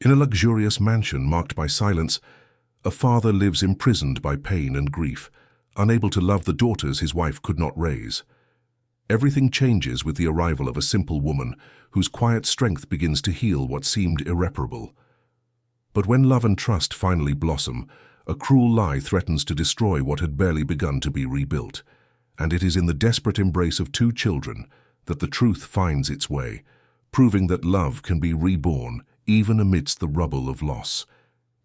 In a luxurious mansion marked by silence, a father lives imprisoned by pain and grief, unable to love the daughters his wife could not raise. Everything changes with the arrival of a simple woman whose quiet strength begins to heal what seemed irreparable. But when love and trust finally blossom, a cruel lie threatens to destroy what had barely begun to be rebuilt. And it is in the desperate embrace of two children that the truth finds its way, proving that love can be reborn even amidst the rubble of loss.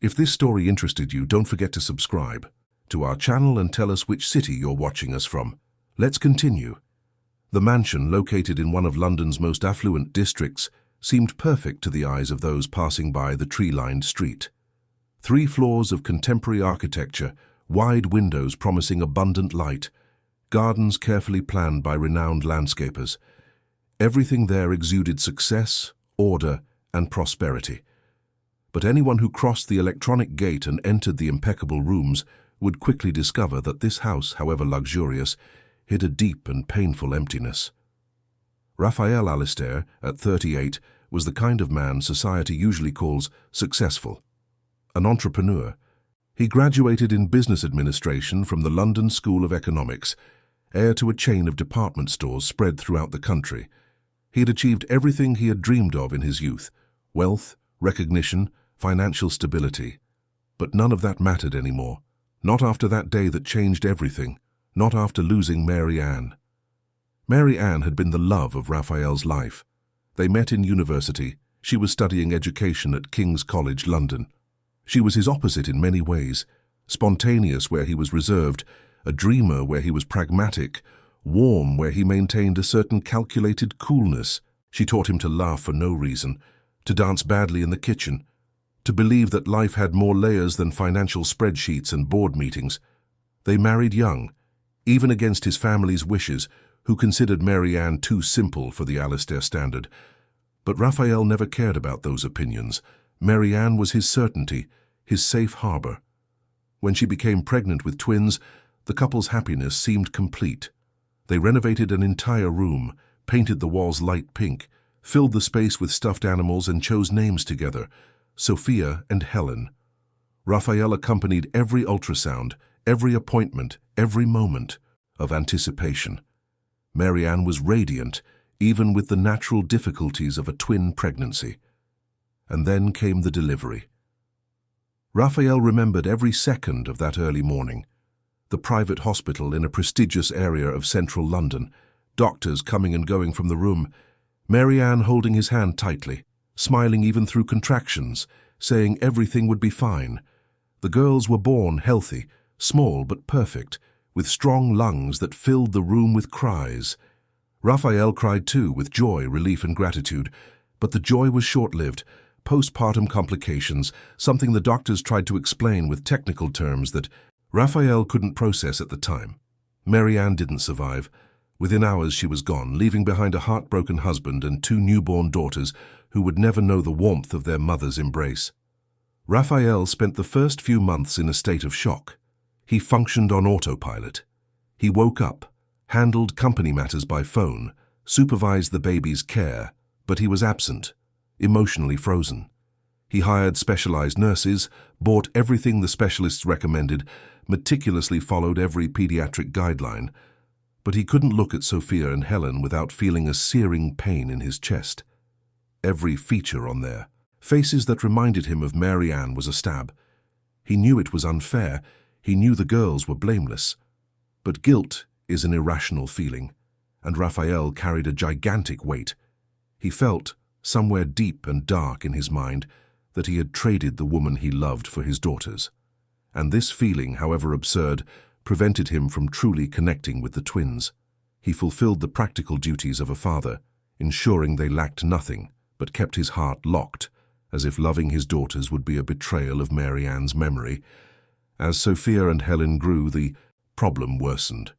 If this story interested you, don't forget to subscribe to our channel and tell us which city you're watching us from. Let's continue. The mansion, located in one of London's most affluent districts, seemed perfect to the eyes of those passing by the tree-lined street. 3 floors of contemporary architecture, wide windows promising abundant light, gardens carefully planned by renowned landscapers. Everything there exuded success, order, and prosperity. But anyone who crossed the electronic gate and entered the impeccable rooms would quickly discover that this house, however luxurious, hid a deep and painful emptiness. Raphael Alistair, at 38, was the kind of man society usually calls successful. An entrepreneur. He graduated in business administration from the London School of Economics, heir to a chain of department stores spread throughout the country. He had achieved everything he had dreamed of in his youth: wealth, recognition, financial stability. But none of that mattered anymore. Not after that day that changed everything. Not after losing Mary Ann. Mary Ann had been the love of Raphael's life. They met in university. She was studying education at King's College, London. She was his opposite in many ways: spontaneous where he was reserved, a dreamer where he was pragmatic, warm where he maintained a certain calculated coolness. She taught him to laugh for no reason, to dance badly in the kitchen, to believe that life had more layers than financial spreadsheets and board meetings. They married young, even against his family's wishes, who considered Mary Ann too simple for the Alistair standard. But Raphael never cared about those opinions. Mary Ann was his certainty, his safe harbor. When she became pregnant with twins, the couple's happiness seemed complete. They renovated an entire room, painted the walls light pink, filled the space with stuffed animals, and chose names together: Sophia and Helen. Raphael accompanied every ultrasound, every appointment, every moment of anticipation. Mary Ann was radiant, even with the natural difficulties of a twin pregnancy. And then came the delivery. Raphael remembered every second of that early morning. The private hospital in a prestigious area of central London, doctors coming and going from the room, Mary Ann holding his hand tightly, smiling even through contractions, saying everything would be fine. The girls were born healthy, small but perfect, with strong lungs that filled the room with cries. Raphael cried too, with joy, relief, and gratitude. But the joy was short-lived. Postpartum complications, something the doctors tried to explain with technical terms that Raphael couldn't process at the time. Mary Ann didn't survive. Within hours she was gone, leaving behind a heartbroken husband and 2 newborn daughters who would never know the warmth of their mother's embrace. Raphael spent the first few months in a state of shock. He functioned on autopilot. He woke up, handled company matters by phone, supervised the baby's care, but he was absent, emotionally frozen. He hired specialized nurses, bought everything the specialists recommended, meticulously followed every pediatric guideline, but he couldn't look at Sophia and Helen without feeling a searing pain in his chest. Every feature on their faces that reminded him of Mary Ann was a stab. He knew it was unfair. He knew the girls were blameless. But guilt is an irrational feeling, and Raphael carried a gigantic weight. He felt, somewhere deep and dark in his mind, that he had traded the woman he loved for his daughters. And this feeling, however absurd, prevented him from truly connecting with the twins. He fulfilled the practical duties of a father, ensuring they lacked nothing, but kept his heart locked, as if loving his daughters would be a betrayal of Mary Ann's memory. As Sophia and Helen grew, the problem worsened.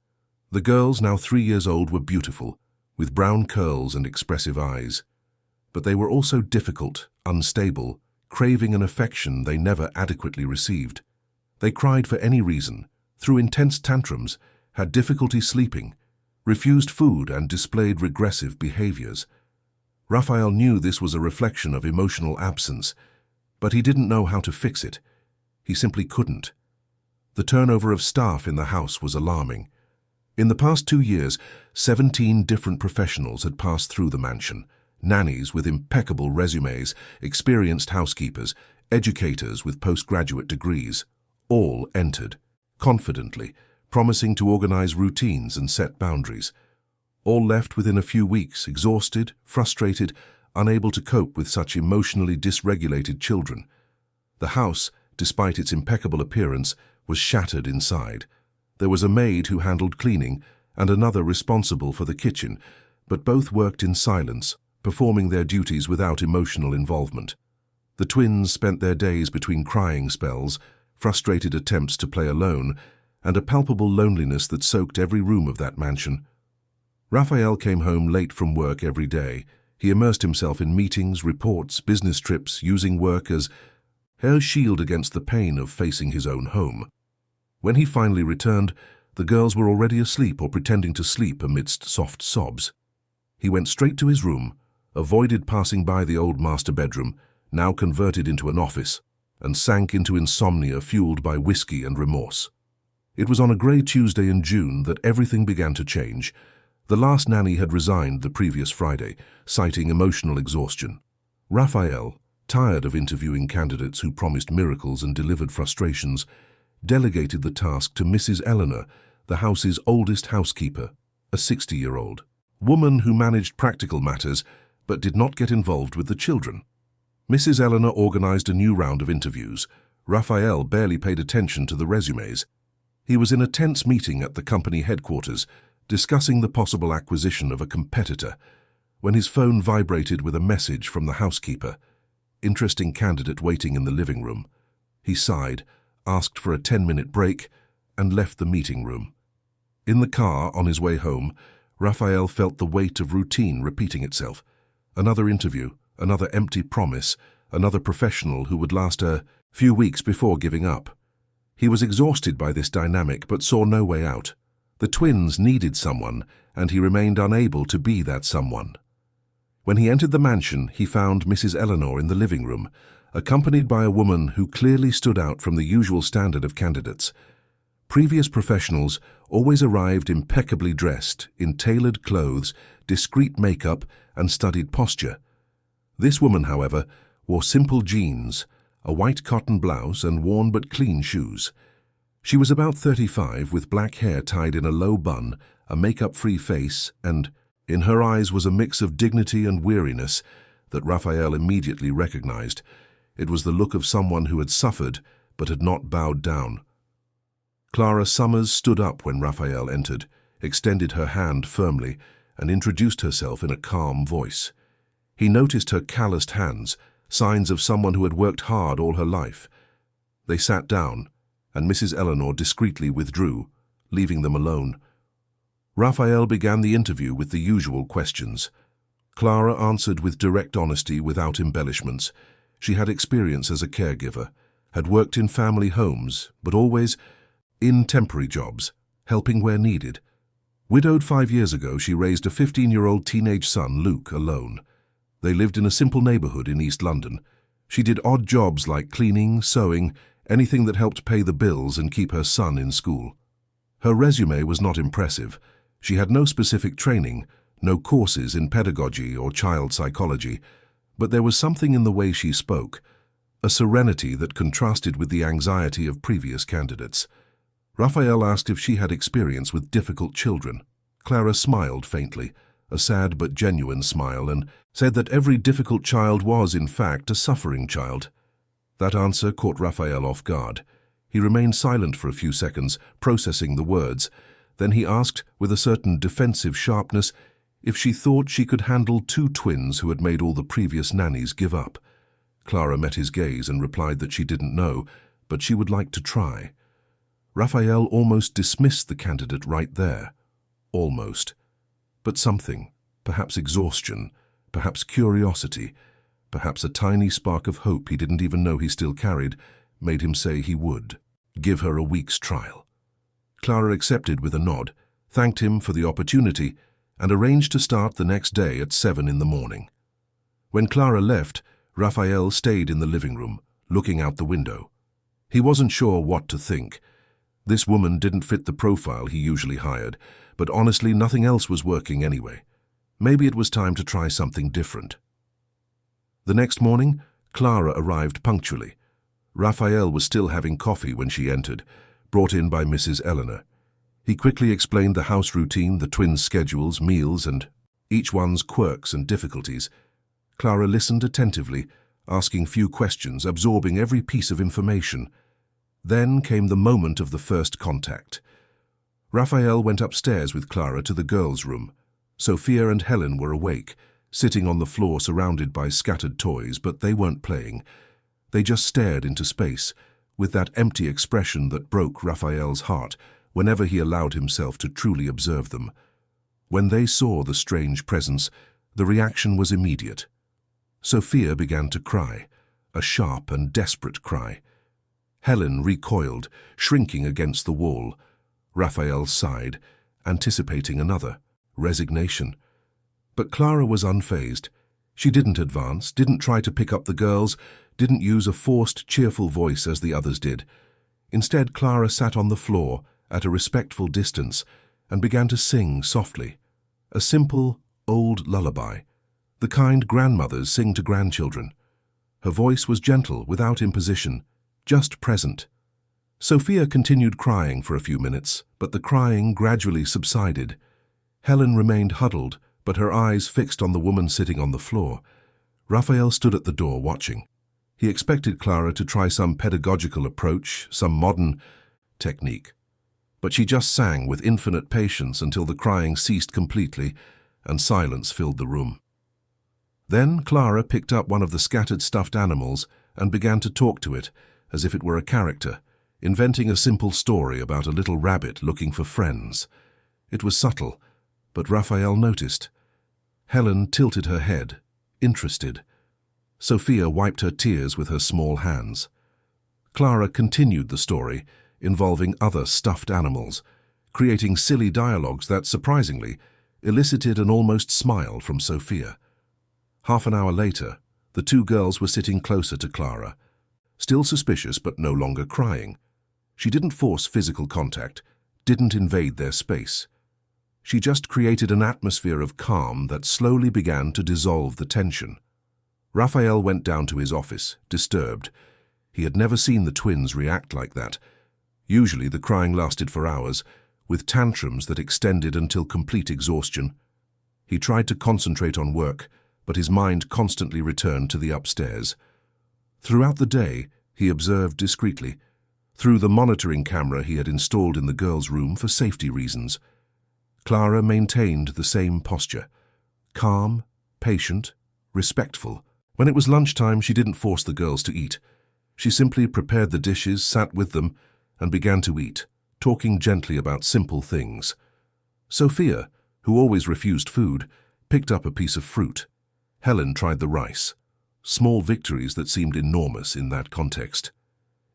The girls, now 3 years old, were beautiful, with brown curls and expressive eyes. But they were also difficult, unstable, craving an affection they never adequately received. They cried for any reason, threw intense tantrums, had difficulty sleeping, refused food, and displayed regressive behaviors. Raphael knew this was a reflection of emotional absence. But he didn't know how to fix it. He simply couldn't. The turnover of staff in the house was alarming. In the past 2 years, 17 different professionals had passed through the mansion. Nannies with impeccable resumes, experienced housekeepers, educators with postgraduate degrees. All entered, confidently, promising to organize routines and set boundaries. All left within a few weeks, exhausted, frustrated, unable to cope with such emotionally dysregulated children. The house, despite its impeccable appearance, was shattered inside. There was a maid who handled cleaning and another responsible for the kitchen, but both worked in silence, performing their duties without emotional involvement. The twins spent their days between crying spells, frustrated attempts to play alone, and a palpable loneliness that soaked every room of that mansion. Raphael came home late from work every day. He immersed himself in meetings, reports, business trips, using work as a shield against the pain of facing his own home. When he finally returned, the girls were already asleep or pretending to sleep amidst soft sobs. He went straight to his room, avoided passing by the old master bedroom, now converted into an office, and sank into insomnia fueled by whiskey and remorse. It was on a grey Tuesday in June that everything began to change. The last nanny had resigned the previous Friday, citing emotional exhaustion. Raphael, tired of interviewing candidates who promised miracles and delivered frustrations, delegated the task to Mrs. Eleanor, the house's oldest housekeeper, a 60-year-old woman who managed practical matters but did not get involved with the children. Mrs. Eleanor organized a new round of interviews. Raphael barely paid attention to the resumes. He was in a tense meeting at the company headquarters, discussing the possible acquisition of a competitor, when his phone vibrated with a message from the housekeeper. Interesting candidate waiting in the living room. He sighed, asked for a 10-minute break, and left the meeting room. In the car, on his way home, Raphael felt the weight of routine repeating itself. Another interview, another empty promise, another professional who would last a few weeks before giving up. He was exhausted by this dynamic but saw no way out. The twins needed someone, and he remained unable to be that someone. When he entered the mansion, he found Mrs. Eleanor in the living room, accompanied by a woman who clearly stood out from the usual standard of candidates. Previous professionals always arrived impeccably dressed, in tailored clothes, discreet makeup, and studied posture. This woman, however, wore simple jeans, a white cotton blouse, and worn but clean shoes. She was about 35, with black hair tied in a low bun, a makeup-free face, and in her eyes was a mix of dignity and weariness that Raphael immediately recognized. It was the look of someone who had suffered but had not bowed down. Clara Summers stood up when Raphael entered, extended her hand firmly, and introduced herself in a calm voice. He noticed her calloused hands, signs of someone who had worked hard all her life. They sat down, and Mrs. Eleanor discreetly withdrew, leaving them alone. Raphael began the interview with the usual questions. Clara answered with direct honesty without embellishments. She had experience as a caregiver, had worked in family homes, but always in temporary jobs, helping where needed. Widowed 5 years ago, she raised a 15-year-old teenage son, Luke, alone. They lived in a simple neighborhood in East London. She did odd jobs like cleaning, sewing, anything that helped pay the bills and keep her son in school. Her resume was not impressive. She had no specific training, no courses in pedagogy or child psychology, but there was something in the way she spoke, a serenity that contrasted with the anxiety of previous candidates. Raphael asked if she had experience with difficult children. Clara smiled faintly, a sad but genuine smile, and said that every difficult child was, in fact, a suffering child. That answer caught Raphael off guard. He remained silent for a few seconds, processing the words. Then he asked, with a certain defensive sharpness, if she thought she could handle 2 twins who had made all the previous nannies give up. Clara met his gaze and replied that she didn't know, but she would like to try. Raphael almost dismissed the candidate right there. Almost. But something, perhaps exhaustion, perhaps curiosity, perhaps a tiny spark of hope he didn't even know he still carried, made him say he would give her a week's trial. Clara accepted with a nod, thanked him for the opportunity, and arranged to start the next day at 7 in the morning. When Clara left, Raphael stayed in the living room, looking out the window. He wasn't sure what to think. This woman didn't fit the profile he usually hired, but honestly nothing else was working anyway. Maybe it was time to try something different. The next morning, Clara arrived punctually. Raphael was still having coffee when she entered, brought in by Mrs. Eleanor. He quickly explained the house routine, the twins' schedules, meals, and each one's quirks and difficulties. Clara listened attentively, asking few questions, absorbing every piece of information. Then came the moment of the first contact. Raphael went upstairs with Clara to the girls' room. Sophia and Helen were awake, sitting on the floor surrounded by scattered toys, but they weren't playing. They just stared into space, with that empty expression that broke Raphael's heart whenever he allowed himself to truly observe them. When they saw the strange presence, the reaction was immediate. Sophia began to cry, a sharp and desperate cry. Helen recoiled, shrinking against the wall. Raphael sighed, anticipating another, resignation. But Clara was unfazed. She didn't advance, didn't try to pick up the girls, didn't use a forced, cheerful voice as the others did. Instead, Clara sat on the floor at a respectful distance and began to sing softly. A simple, old lullaby, the kind grandmothers sing to grandchildren. Her voice was gentle, without imposition, just present. Sophia continued crying for a few minutes, but the crying gradually subsided. Helen remained huddled, but her eyes fixed on the woman sitting on the floor. Raphael stood at the door watching. He expected Clara to try some pedagogical approach, some modern technique. But she just sang with infinite patience until the crying ceased completely and silence filled the room. Then Clara picked up one of the scattered stuffed animals and began to talk to it as if it were a character, inventing a simple story about a little rabbit looking for friends. It was subtle, but Raphael noticed. Helen tilted her head, interested. Sophia wiped her tears with her small hands. Clara continued the story, involving other stuffed animals, creating silly dialogues that, surprisingly, elicited an almost smile from Sophia. Half an hour later, the two girls were sitting closer to Clara, still suspicious but no longer crying. She didn't force physical contact, didn't invade their space. She just created an atmosphere of calm that slowly began to dissolve the tension. Raphael went down to his office, disturbed. He had never seen the twins react like that. Usually the crying lasted for hours, with tantrums that extended until complete exhaustion. He tried to concentrate on work, but his mind constantly returned to the upstairs. Throughout the day, he observed discreetly, through the monitoring camera he had installed in the girls' room for safety reasons. Clara maintained the same posture, calm, patient, respectful. When it was lunchtime, she didn't force the girls to eat. She simply prepared the dishes, sat with them, and began to eat, talking gently about simple things. Sophia, who always refused food, picked up a piece of fruit. Helen tried the rice, small victories that seemed enormous in that context.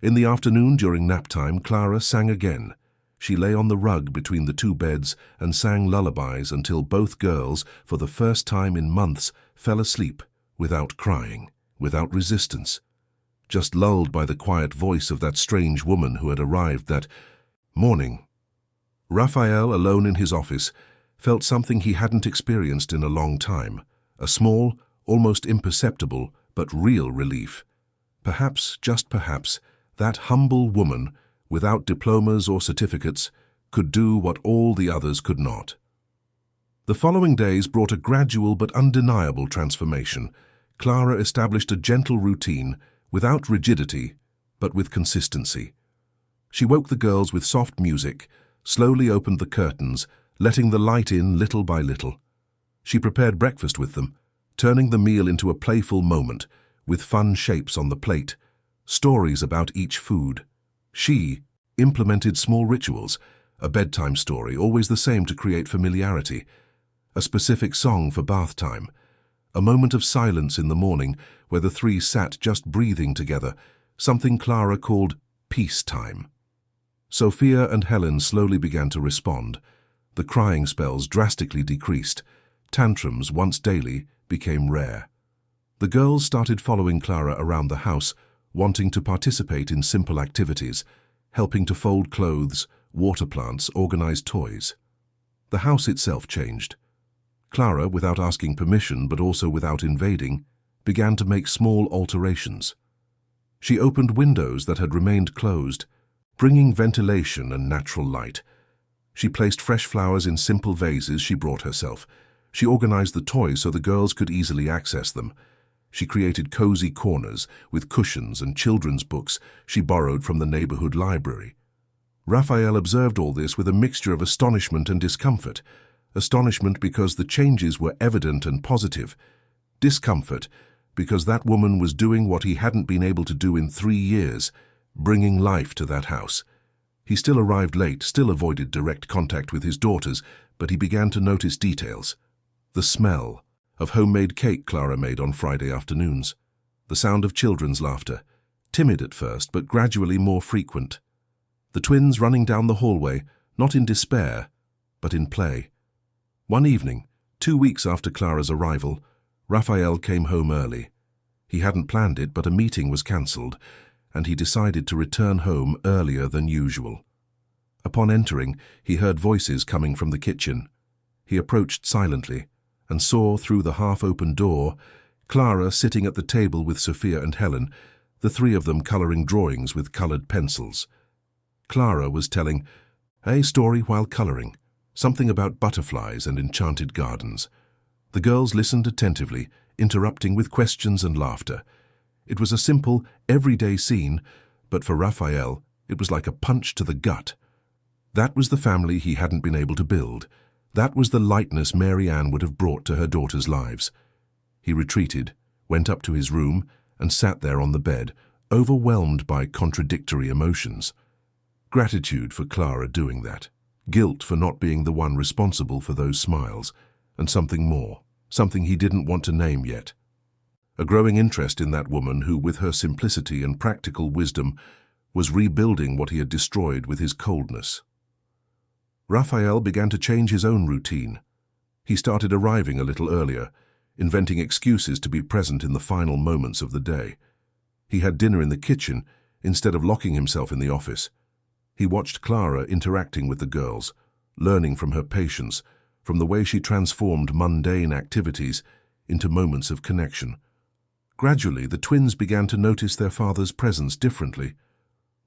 In the afternoon, during nap time, Clara sang again. She lay on the rug between the two beds and sang lullabies until both girls, for the first time in months, fell asleep, without crying, without resistance, just lulled by the quiet voice of that strange woman who had arrived that morning. Raphael, alone in his office, felt something he hadn't experienced in a long time, a small, almost imperceptible, but real relief. Perhaps, just perhaps, that humble woman, without diplomas or certificates, could do what all the others could not. The following days brought a gradual but undeniable transformation. Clara established a gentle routine, without rigidity, but with consistency. She woke the girls with soft music, slowly opened the curtains, letting the light in little by little. She prepared breakfast with them, turning the meal into a playful moment, with fun shapes on the plate, stories about each food. She implemented small rituals, a bedtime story, always the same to create familiarity, a specific song for bath time, a moment of silence in the morning where the three sat just breathing together, something Clara called peace time. Sophia and Helen slowly began to respond. The crying spells drastically decreased. Tantrums, once daily, became rare. The girls started following Clara around the house, wanting to participate in simple activities, helping to fold clothes, water plants, organize toys. The house itself changed. Clara, without asking permission but also without invading, began to make small alterations. She opened windows that had remained closed, bringing ventilation and natural light. She placed fresh flowers in simple vases she brought herself. She organized the toys so the girls could easily access them. She created cozy corners with cushions and children's books she borrowed from the neighborhood library. Raphael observed all this with a mixture of astonishment and discomfort. Astonishment because the changes were evident and positive. Discomfort because that woman was doing what he hadn't been able to do in 3 years, bringing life to that house. He still arrived late, still avoided direct contact with his daughters, but he began to notice details. The smell of homemade cake Clara made on Friday afternoons. The sound of children's laughter, timid at first but gradually more frequent. The twins running down the hallway, not in despair, but in play. One evening, 2 weeks after Clara's arrival, Raphael came home early. He hadn't planned it, but a meeting was cancelled, and he decided to return home earlier than usual. Upon entering, he heard voices coming from the kitchen. He approached silently and saw through the half-open door Clara sitting at the table with Sophia and Helen, the 3 of them colouring drawings with coloured pencils. Clara was telling a story while colouring, something about butterflies and enchanted gardens. The girls listened attentively, interrupting with questions and laughter. It was a simple, everyday scene, but for Raphael, it was like a punch to the gut. That was the family he hadn't been able to build. That was the lightness Mary Ann would have brought to her daughters' lives. He retreated, went up to his room, and sat there on the bed, overwhelmed by contradictory emotions. Gratitude for Clara doing that, guilt for not being the one responsible for those smiles, and something more, something he didn't want to name yet. A growing interest in that woman who, with her simplicity and practical wisdom, was rebuilding what he had destroyed with his coldness. Raphael began to change his own routine. He started arriving a little earlier, inventing excuses to be present in the final moments of the day. He had dinner in the kitchen instead of locking himself in the office. He watched Clara interacting with the girls, learning from her patience, from the way she transformed mundane activities into moments of connection. Gradually, the twins began to notice their father's presence differently.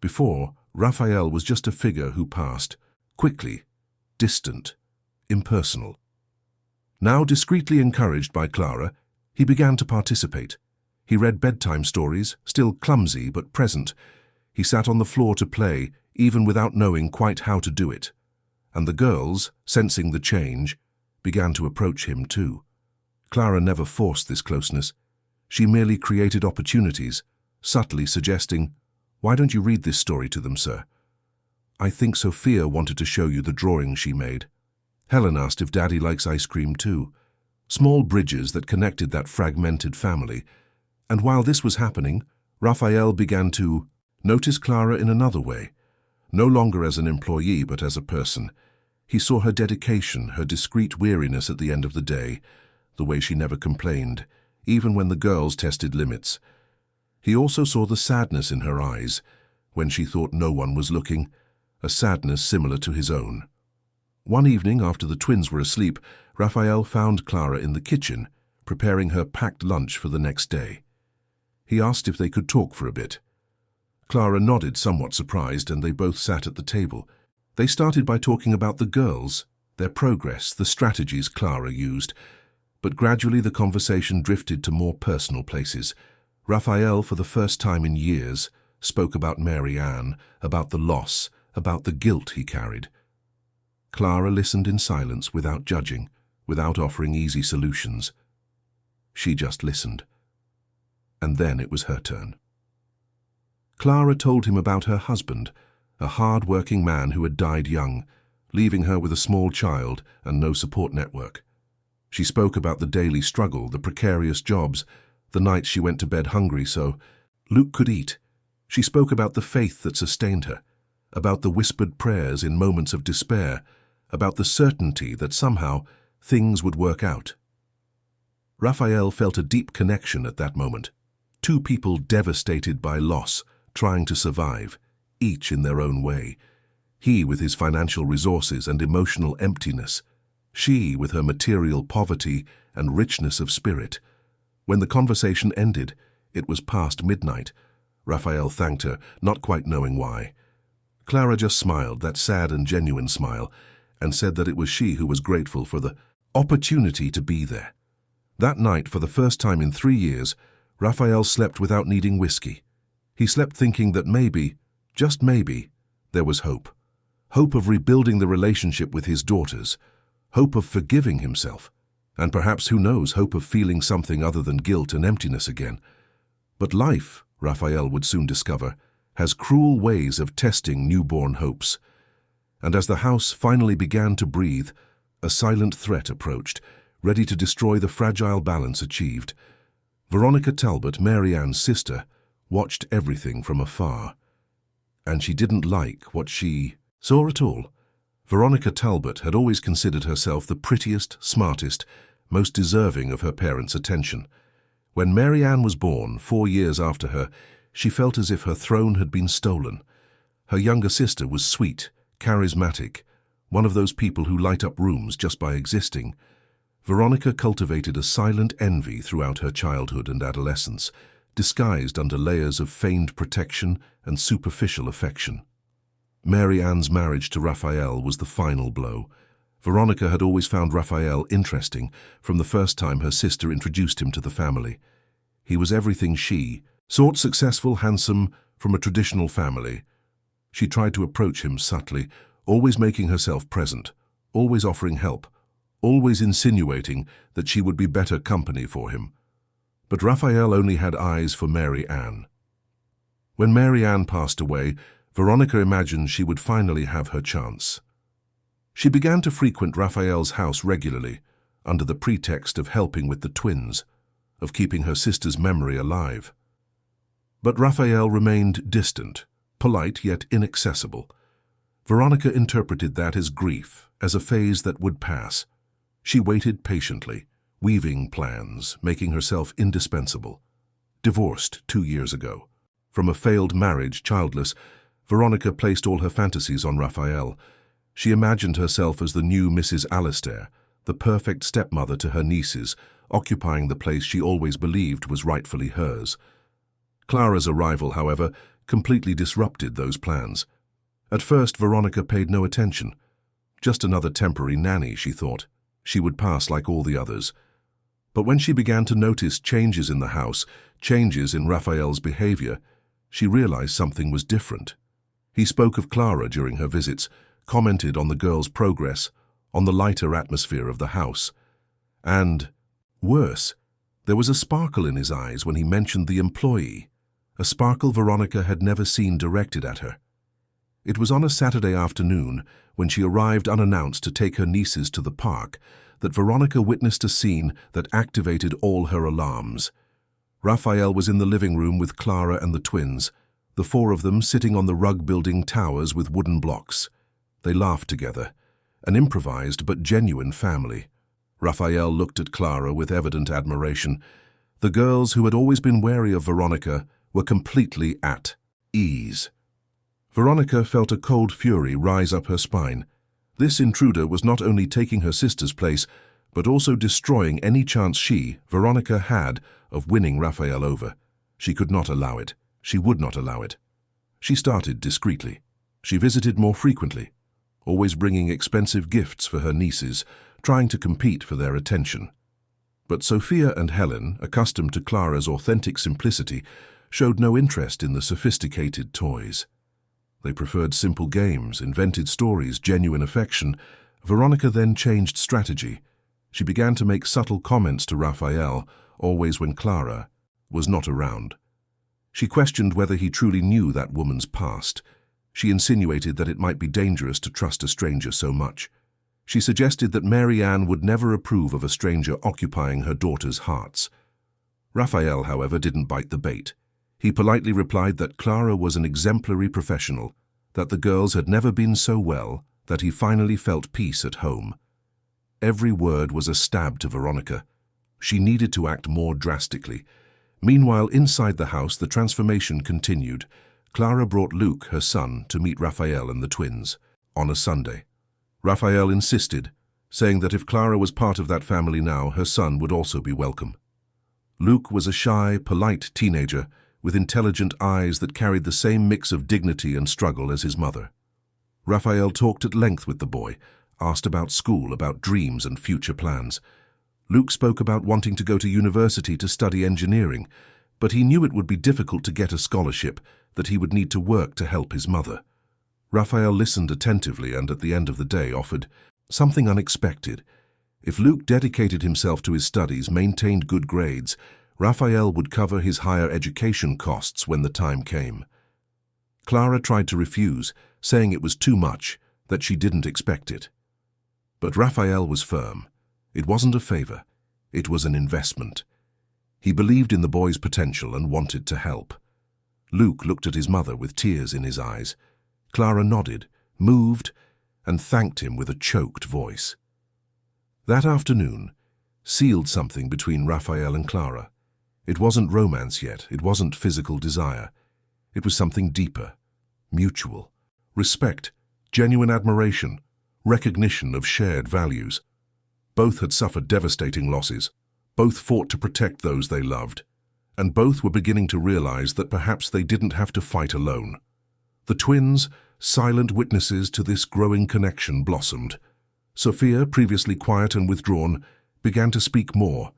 Before, Raphael was just a figure who passed, quickly, distant, impersonal. Now, discreetly encouraged by Clara, he began to participate. He read bedtime stories, still clumsy but present. He sat on the floor to play, even without knowing quite how to do it. And the girls, sensing the change, began to approach him too. Clara never forced this closeness. She merely created opportunities, subtly suggesting, "Why don't you read this story to them, sir? I think Sophia wanted to show you the drawing she made." Helen asked if Daddy likes ice cream too. Small bridges that connected that fragmented family. And while this was happening, Raphael began to notice Clara in another way, no longer as an employee but as a person. He saw her dedication, her discreet weariness at the end of the day, the way she never complained, even when the girls tested limits. He also saw the sadness in her eyes, when she thought no one was looking, a sadness similar to his own. One evening, after the twins were asleep, Raphael found Clara in the kitchen, preparing her packed lunch for the next day. He asked if they could talk for a bit. Clara nodded, somewhat surprised, and they both sat at the table. They started by talking about the girls, their progress, the strategies Clara used, but gradually the conversation drifted to more personal places. Raphael, for the first time in years, spoke about Mary Ann, about the loss, about the guilt he carried. Clara listened in silence, without judging, without offering easy solutions. She just listened. And then it was her turn. Clara told him about her husband, a hard-working man who had died young, leaving her with a small child and no support network. She spoke about the daily struggle, the precarious jobs, the nights she went to bed hungry so Luke could eat. She spoke about the faith that sustained her, about the whispered prayers in moments of despair, about the certainty that somehow things would work out. Raphael felt a deep connection at that moment. Two people devastated by loss, trying to survive, each in their own way. He with his financial resources and emotional emptiness. She with her material poverty and richness of spirit. When the conversation ended, it was past midnight. Raphael thanked her, not quite knowing why. Clara just smiled, that sad and genuine smile, and said that it was she who was grateful for the opportunity to be there. That night, for the first time in 3 years, Raphael slept without needing whiskey. He slept thinking that maybe, just maybe, there was hope. Hope of rebuilding the relationship with his daughters. Hope of forgiving himself. And perhaps, who knows, hope of feeling something other than guilt and emptiness again. But life, Raphael would soon discover, has cruel ways of testing newborn hopes. And as the house finally began to breathe, a silent threat approached, ready to destroy the fragile balance achieved. Veronica Talbot, Mary Ann's sister, watched everything from afar. And she didn't like what she saw at all. Veronica Talbot had always considered herself the prettiest, smartest, most deserving of her parents' attention. When Mary Ann was born, 4 years after her, she felt as if her throne had been stolen. Her younger sister was sweet, charismatic, one of those people who light up rooms just by existing. Veronica cultivated a silent envy throughout her childhood and adolescence, disguised under layers of feigned protection and superficial affection. Mary Ann's marriage to Raphael was the final blow. Veronica had always found Raphael interesting from the first time her sister introduced him to the family. He was everything she sought: successful, handsome, from a traditional family. She tried to approach him subtly, always making herself present, always offering help, always insinuating that she would be better company for him. But Raphael only had eyes for Mary Ann. When Mary Ann passed away, Veronica imagined she would finally have her chance. She began to frequent Raphael's house regularly, under the pretext of helping with the twins, of keeping her sister's memory alive. But Raphael remained distant, polite yet inaccessible. Veronica interpreted that as grief, as a phase that would pass. She waited patiently, weaving plans, making herself indispensable. Divorced 2 years ago. From a failed marriage, childless, Veronica placed all her fantasies on Raphael. She imagined herself as the new Mrs. Alistair, the perfect stepmother to her nieces, occupying the place she always believed was rightfully hers. Clara's arrival, however, completely disrupted those plans. At first, Veronica paid no attention. Just another temporary nanny, she thought. She would pass like all the others. But when she began to notice changes in the house, changes in Raphael's behavior, she realized something was different. He spoke of Clara during her visits, commented on the girl's progress, on the lighter atmosphere of the house. And, worse, there was a sparkle in his eyes when he mentioned the employee, a sparkle Veronica had never seen directed at her. It was on a Saturday afternoon, when she arrived unannounced to take her nieces to the park, that Veronica witnessed a scene that activated all her alarms. Raphael was in the living room with Clara and the twins, the 4 of them sitting on the rug-building towers with wooden blocks. They laughed together, an improvised but genuine family. Raphael looked at Clara with evident admiration. The girls, who had always been wary of Veronica, were completely at ease. Veronica felt a cold fury rise up her spine. This intruder was not only taking her sister's place, but also destroying any chance she, Veronica, had of winning Raphael over. She could not allow it. She would not allow it. She started discreetly. She visited more frequently, always bringing expensive gifts for her nieces, trying to compete for their attention. But Sophia and Helen, accustomed to Clara's authentic simplicity, showed no interest in the sophisticated toys. They preferred simple games, invented stories, genuine affection. Veronica then changed strategy. She began to make subtle comments to Raphael, always when Clara was not around. She questioned whether he truly knew that woman's past. She insinuated that it might be dangerous to trust a stranger so much. She suggested that Mary Ann would never approve of a stranger occupying her daughters' hearts. Raphael, however, didn't bite the bait. He politely replied that Clara was an exemplary professional, that the girls had never been so well, that he finally felt peace at home. Every word was a stab to Veronica. She needed to act more drastically. Meanwhile, inside the house, the transformation continued. Clara brought Luke, her son, to meet Raphael and the twins on a Sunday. Raphael insisted, saying that if Clara was part of that family now, her son would also be welcome. Luke was a shy, polite teenager with intelligent eyes that carried the same mix of dignity and struggle as his mother. Raphael talked at length with the boy, asked about school, about dreams and future plans. Luke spoke about wanting to go to university to study engineering, but he knew it would be difficult to get a scholarship, that he would need to work to help his mother. Raphael listened attentively and at the end of the day offered something unexpected. If Luke dedicated himself to his studies, maintained good grades, Raphael would cover his higher education costs when the time came. Clara tried to refuse, saying it was too much, that she didn't expect it. But Raphael was firm. It wasn't a favor, it was an investment. He believed in the boy's potential and wanted to help. Luke looked at his mother with tears in his eyes. Clara nodded, moved, and thanked him with a choked voice. That afternoon sealed something between Raphael and Clara. It wasn't romance yet, it wasn't physical desire. It was something deeper, mutual. Respect, genuine admiration, recognition of shared values. Both had suffered devastating losses. Both fought to protect those they loved. And both were beginning to realize that perhaps they didn't have to fight alone. The twins, silent witnesses to this growing connection, blossomed. Sophia, previously quiet and withdrawn, began to speak more,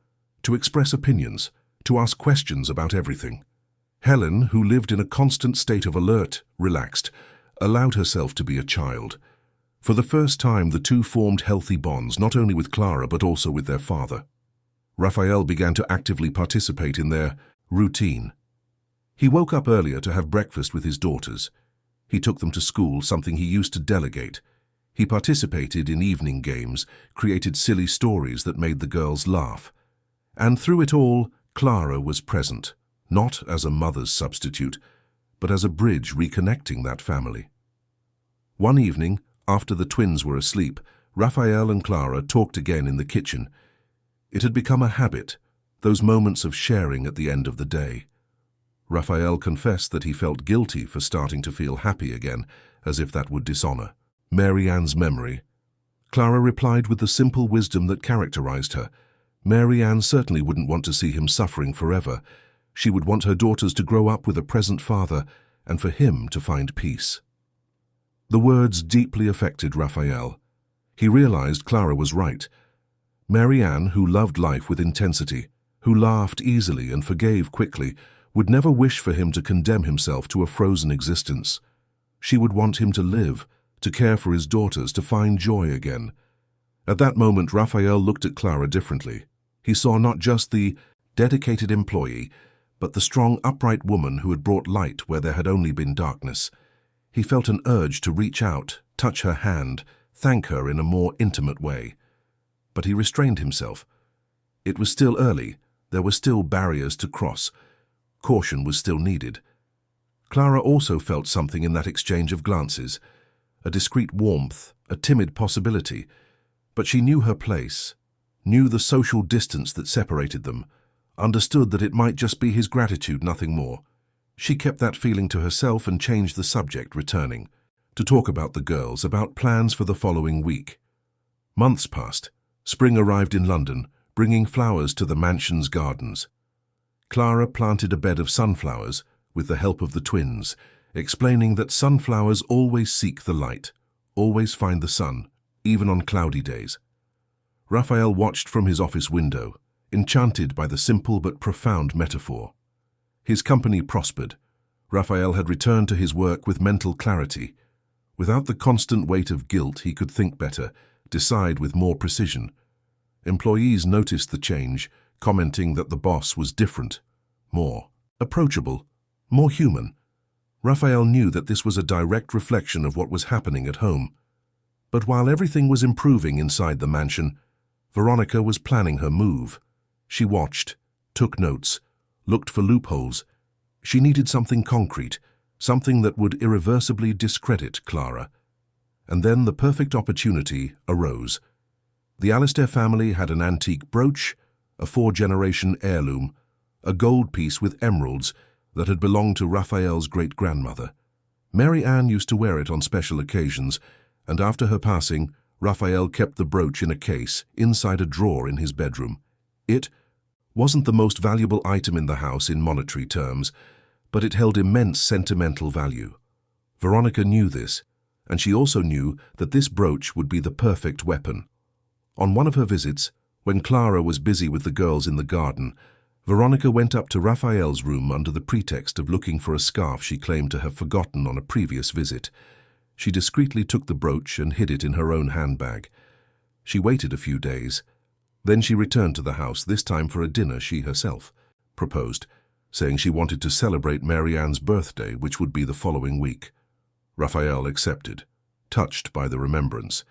to express opinions, to ask questions about everything. Helen, who lived in a constant state of alert, relaxed, allowed herself to be a child. For the first time, the two formed healthy bonds, not only with Clara but also with their father. Raphael began to actively participate in their routine. He woke up earlier to have breakfast with his daughters. He took them to school, something he used to delegate. He participated in evening games, created silly stories that made the girls laugh. And through it all, Clara was present, not as a mother's substitute, but as a bridge reconnecting that family. One evening, after the twins were asleep, Raphael and Clara talked again in the kitchen. It had become a habit, those moments of sharing at the end of the day. Raphael confessed that he felt guilty for starting to feel happy again, as if that would dishonor Mary Ann's memory. Clara replied with the simple wisdom that characterized her. Mary Ann certainly wouldn't want to see him suffering forever. She would want her daughters to grow up with a present father and for him to find peace. The words deeply affected Raphael. He realized Clara was right. Mary Ann, who loved life with intensity, who laughed easily and forgave quickly, would never wish for him to condemn himself to a frozen existence. She would want him to live, to care for his daughters, to find joy again. At that moment, Raphael looked at Clara differently. He saw not just the dedicated employee, but the strong, upright woman who had brought light where there had only been darkness. He felt an urge to reach out, touch her hand, thank her in a more intimate way. But he restrained himself. It was still early. There were still barriers to cross. Caution was still needed. Clara also felt something in that exchange of glances, a discreet warmth, a timid possibility. But she knew her place, knew the social distance that separated them, understood that it might just be his gratitude, nothing more. She kept that feeling to herself and changed the subject, returning to talk about the girls, about plans for the following week. Months passed. Spring arrived in London, bringing flowers to the mansion's gardens. Clara planted a bed of sunflowers with the help of the twins, explaining that sunflowers always seek the light, always find the sun, even on cloudy days. Raphael watched from his office window, enchanted by the simple but profound metaphor. His company prospered. Raphael had returned to his work with mental clarity. Without the constant weight of guilt, he could think better, decide with more precision. Employees noticed the change, commenting that the boss was different, more approachable, more human. Raphael knew that this was a direct reflection of what was happening at home. But while everything was improving inside the mansion, Veronica was planning her move. She watched, took notes, looked for loopholes. She needed something concrete, something that would irreversibly discredit Clara. And then the perfect opportunity arose. The Alistair family had an antique brooch, a 4-generation heirloom, a gold piece with emeralds that had belonged to Raphael's great-grandmother. Mary Ann used to wear it on special occasions, and after her passing, Raphael kept the brooch in a case inside a drawer in his bedroom. It wasn't the most valuable item in the house in monetary terms, but it held immense sentimental value. Veronica knew this, and she also knew that this brooch would be the perfect weapon. On one of her visits, when Clara was busy with the girls in the garden, Veronica went up to Raphael's room under the pretext of looking for a scarf she claimed to have forgotten on a previous visit. She discreetly took the brooch and hid it in her own handbag. She waited a few days. Then she returned to the house, this time for a dinner she herself proposed, saying she wanted to celebrate Mary Ann's birthday, which would be the following week. Raphael accepted, touched by the remembrance.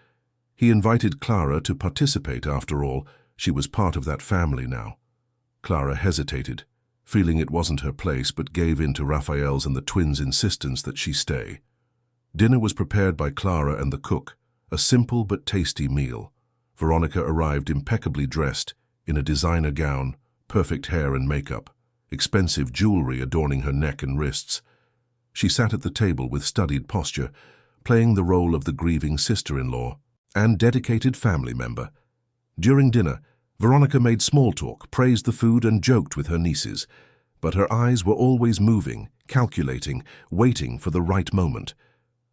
He invited Clara to participate. After all, she was part of that family now. Clara hesitated, feeling it wasn't her place, but gave in to Raphael's and the twins' insistence that she stay. Dinner was prepared by Clara and the cook, a simple but tasty meal. Veronica arrived impeccably dressed, in a designer gown, perfect hair and makeup, expensive jewelry adorning her neck and wrists. She sat at the table with studied posture, playing the role of the grieving sister-in-law and dedicated family member. During dinner, Veronica made small talk, praised the food and joked with her nieces, but her eyes were always moving, calculating, waiting for the right moment.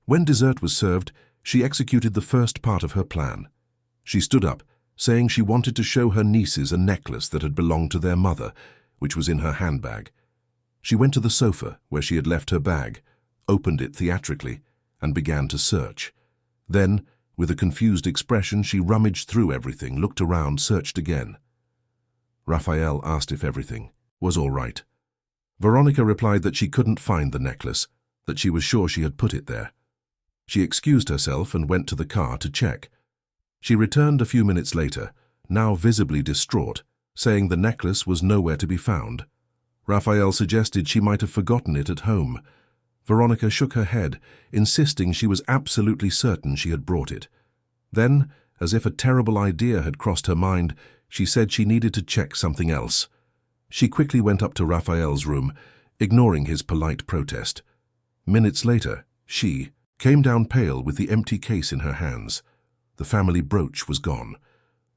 When dessert was served, she executed the first part of her plan. She stood up, saying she wanted to show her nieces a necklace that had belonged to their mother, which was in her handbag. She went to the sofa where she had left her bag, opened it theatrically, and began to search. Then, with a confused expression, she rummaged through everything, looked around, searched again. Raphael asked if everything was all right. Veronica replied that she couldn't find the necklace, that she was sure she had put it there. She excused herself and went to the car to check. She returned a few minutes later, now visibly distraught, saying the necklace was nowhere to be found. Raphael suggested she might have forgotten it at home. Veronica shook her head, insisting she was absolutely certain she had brought it. Then, as if a terrible idea had crossed her mind, she said she needed to check something else. She quickly went up to Raphael's room, ignoring his polite protest. Minutes later, she came down pale with the empty case in her hands. The family brooch was gone.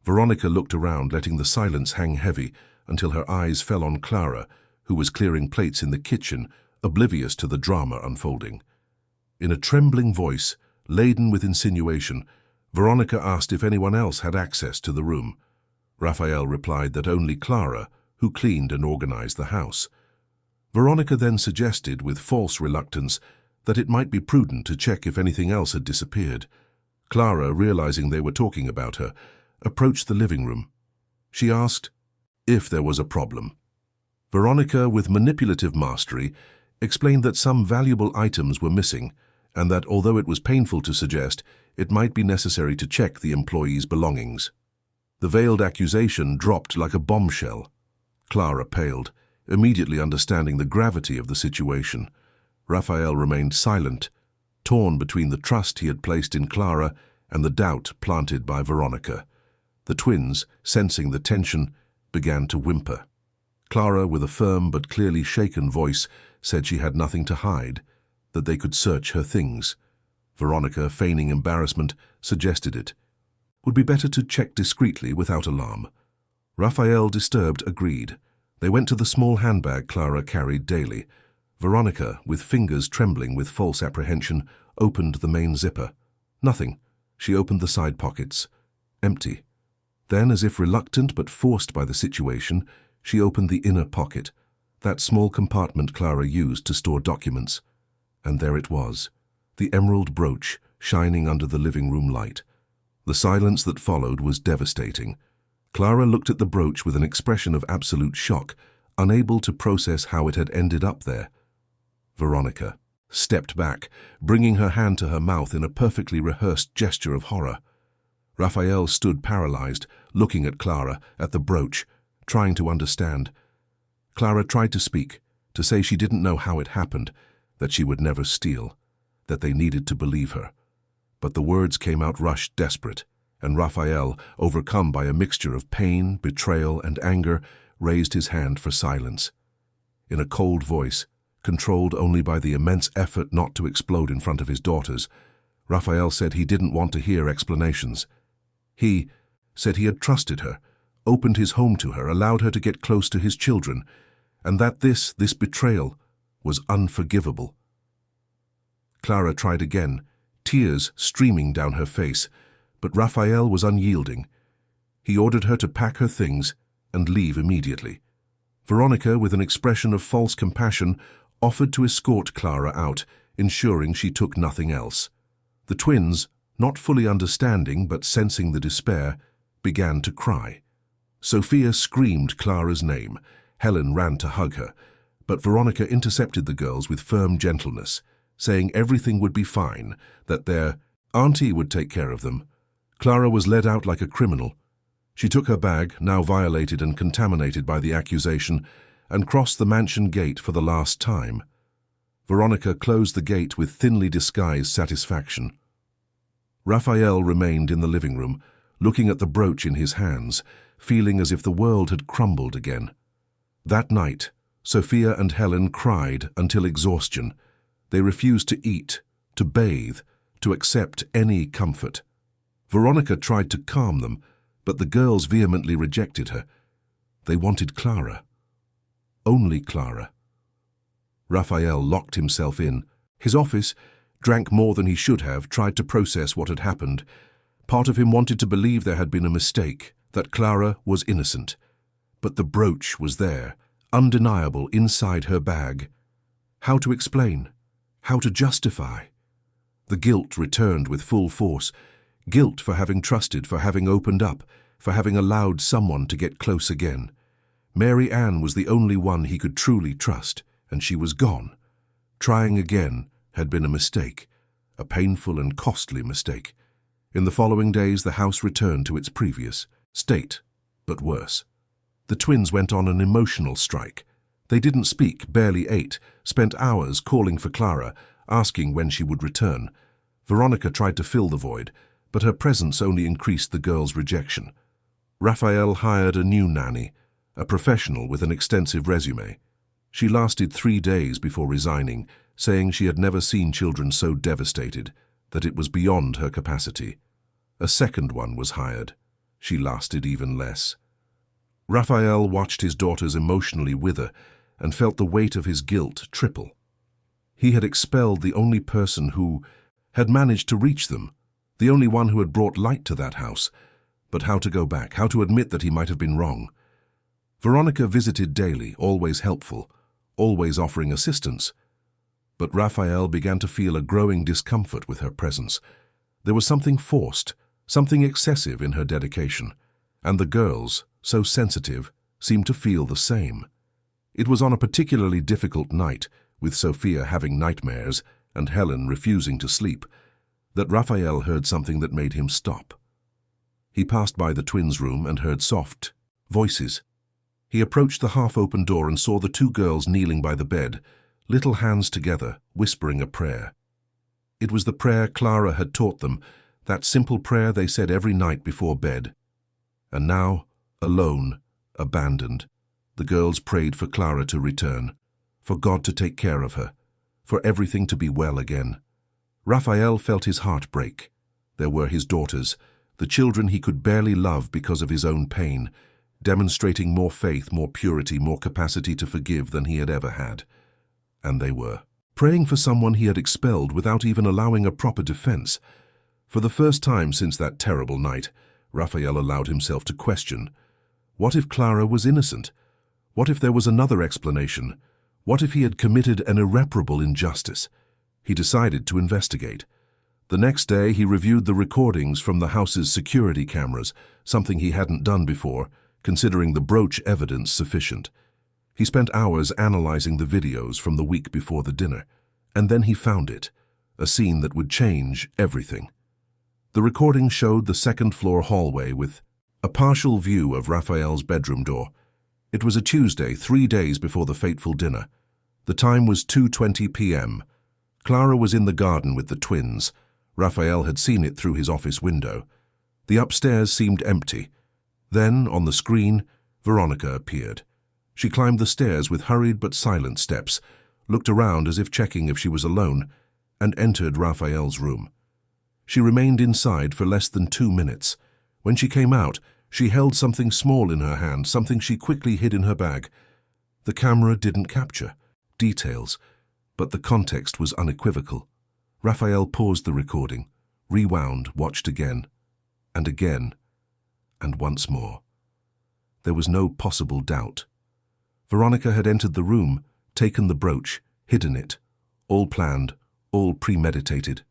Veronica looked around, letting the silence hang heavy, until her eyes fell on Clara, who was clearing plates in the kitchen, oblivious to the drama unfolding. In a trembling voice, laden with insinuation, Veronica asked if anyone else had access to the room. Raphael replied that only Clara, who cleaned and organized the house. Veronica then suggested, with false reluctance, that it might be prudent to check if anything else had disappeared. Clara, realizing they were talking about her, approached the living room. She asked if there was a problem. Veronica, with manipulative mastery, explained that some valuable items were missing, and that although it was painful to suggest, it might be necessary to check the employees' belongings. The veiled accusation dropped like a bombshell. Clara paled, immediately understanding the gravity of the situation. Raphael remained silent, torn between the trust he had placed in Clara and the doubt planted by Veronica. The twins, sensing the tension, began to whimper. Clara, with a firm but clearly shaken voice, said she had nothing to hide, that they could search her things. Veronica, feigning embarrassment, suggested it would be better to check discreetly without alarm. Raphael, disturbed, agreed. They went to the small handbag Clara carried daily. Veronica, with fingers trembling with false apprehension, opened the main zipper. Nothing. She opened the side pockets. Empty. Then, as if reluctant but forced by the situation, she opened the inner pocket, that small compartment Clara used to store documents. And there it was, the emerald brooch shining under the living room light. The silence that followed was devastating. Clara looked at the brooch with an expression of absolute shock, unable to process how it had ended up there. Veronica stepped back, bringing her hand to her mouth in a perfectly rehearsed gesture of horror. Raphael stood paralyzed, looking at Clara, at the brooch, trying to understand. Clara tried to speak, to say she didn't know how it happened, that she would never steal, that they needed to believe her. But the words came out rushed, desperate, and Raphael, overcome by a mixture of pain, betrayal, and anger, raised his hand for silence. In a cold voice, controlled only by the immense effort not to explode in front of his daughters, Raphael said he didn't want to hear explanations. He said he had trusted her, opened his home to her, allowed her to get close to his children, and that this betrayal was unforgivable. Clara tried again, tears streaming down her face, but Raphael was unyielding. He ordered her to pack her things and leave immediately. Veronica, with an expression of false compassion, offered to escort Clara out, ensuring she took nothing else. The twins, not fully understanding but sensing the despair, began to cry. Sophia screamed Clara's name. Helen ran to hug her, but Veronica intercepted the girls with firm gentleness, saying everything would be fine, that their auntie would take care of them. Clara was led out like a criminal. She took her bag, now violated and contaminated by the accusation, and crossed the mansion gate for the last time. Veronica closed the gate with thinly disguised satisfaction. Raphael remained in the living room, looking at the brooch in his hands, feeling as if the world had crumbled again. That night, Sophia and Helen cried until exhaustion. They refused to eat, to bathe, to accept any comfort. Veronica tried to calm them, but the girls vehemently rejected her. They wanted Clara. Only Clara. Raphael locked himself in. His office, drank more than he should have, tried to process what had happened. Part of him wanted to believe there had been a mistake, that Clara was innocent. But the brooch was there, undeniable inside her bag. How to explain? How to justify? The guilt returned with full force. Guilt for having trusted, for having opened up, for having allowed someone to get close again. Mary Ann was the only one he could truly trust, and she was gone. Trying again had been a mistake, a painful and costly mistake. In the following days, the house returned to its previous state, but worse. The twins went on an emotional strike. They didn't speak, barely ate, spent hours calling for Clara, asking when she would return. Veronica tried to fill the void, but her presence only increased the girls' rejection. Raphael hired a new nanny, a professional with an extensive resume. She lasted 3 days before resigning, saying she had never seen children so devastated, that it was beyond her capacity. A second one was hired. She lasted even less. Raphael watched his daughters emotionally wither and felt the weight of his guilt triple. He had expelled the only person who had managed to reach them, the only one who had brought light to that house. But how to go back, how to admit that he might have been wrong? Veronica visited daily, always helpful, always offering assistance. But Raphael began to feel a growing discomfort with her presence. There was something forced, something excessive in her dedication, and the girls, so sensitive, seemed to feel the same. It was on a particularly difficult night, with Sophia having nightmares and Helen refusing to sleep, that Raphael heard something that made him stop. He passed by the twins' room and heard soft voices. He approached the half-open door and saw the 2 girls kneeling by the bed, little hands together, whispering a prayer. It was the prayer Clara had taught them, that simple prayer they said every night before bed. And now, alone, abandoned, the girls prayed for Clara to return, for God to take care of her, for everything to be well again. Raphael felt his heart break. There were his daughters, the children he could barely love because of his own pain, demonstrating more faith, more purity, more capacity to forgive than he had ever had. And they were praying for someone he had expelled without even allowing a proper defense. For the first time since that terrible night, Raphael allowed himself to question. What if Clara was innocent? What if there was another explanation? What if he had committed an irreparable injustice? He decided to investigate. The next day, he reviewed the recordings from the house's security cameras, something he hadn't done before, considering the brooch evidence sufficient. He spent hours analyzing the videos from the week before the dinner, and then he found it, a scene that would change everything. The recording showed the second-floor hallway with a partial view of Raphael's bedroom door. It was a Tuesday, 3 days before the fateful dinner. The time was 2:20 p.m. Clara was in the garden with the twins. Raphael had seen it through his office window. The upstairs seemed empty. Then, on the screen, Veronica appeared. She climbed the stairs with hurried but silent steps, looked around as if checking if she was alone, and entered Raphael's room. She remained inside for less than 2 minutes. When she came out, she held something small in her hand, something she quickly hid in her bag. The camera didn't capture details, but the context was unequivocal. Raphael paused the recording, rewound, watched again, and once more. There was no possible doubt. Veronica had entered the room, taken the brooch, hidden it. All planned, all premeditated.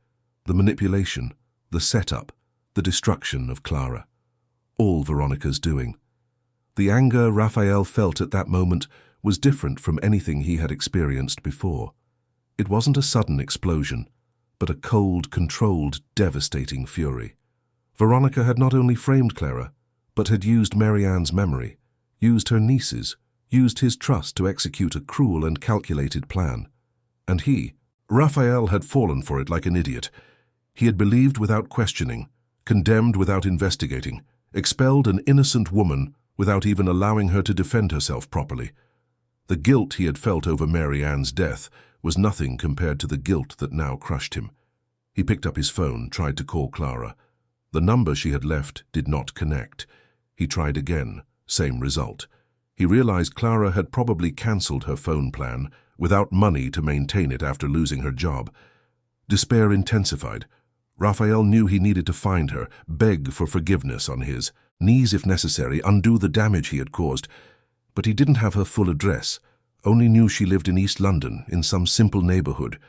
The manipulation, the setup, the destruction of Clara. All Veronica's doing. The anger Raphael felt at that moment was different from anything he had experienced before. It wasn't a sudden explosion, but a cold, controlled, devastating fury. Veronica had not only framed Clara, but had used Marianne's memory, used her nieces, used his trust to execute a cruel and calculated plan. And he, Raphael, had fallen for it like an idiot. He had believed without questioning, condemned without investigating, expelled an innocent woman without even allowing her to defend herself properly. The guilt he had felt over Marianne's death was nothing compared to the guilt that now crushed him. He picked up his phone, tried to call Clara. The number she had left did not connect. He tried again, same result. He realized Clara had probably cancelled her phone plan without money to maintain it after losing her job. Despair intensified. Raphael knew he needed to find her, beg for forgiveness on his knees if necessary, undo the damage he had caused. But he didn't have her full address, only knew she lived in East London, in some simple neighborhood.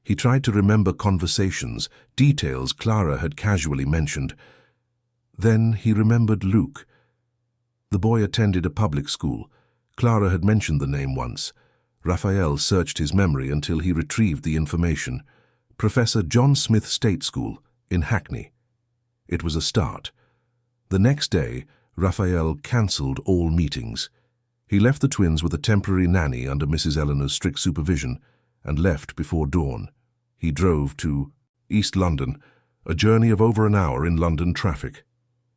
He tried to remember conversations, details Clara had casually mentioned. Then he remembered Luke. The boy attended a public school. Clara had mentioned the name once. Raphael searched his memory until he retrieved the information. Professor John Smith State School, in Hackney. It was a start. The next day, Raphael cancelled all meetings. He left the twins with a temporary nanny under Mrs. Eleanor's strict supervision and left before dawn. He drove to East London, a journey of over an hour in London traffic.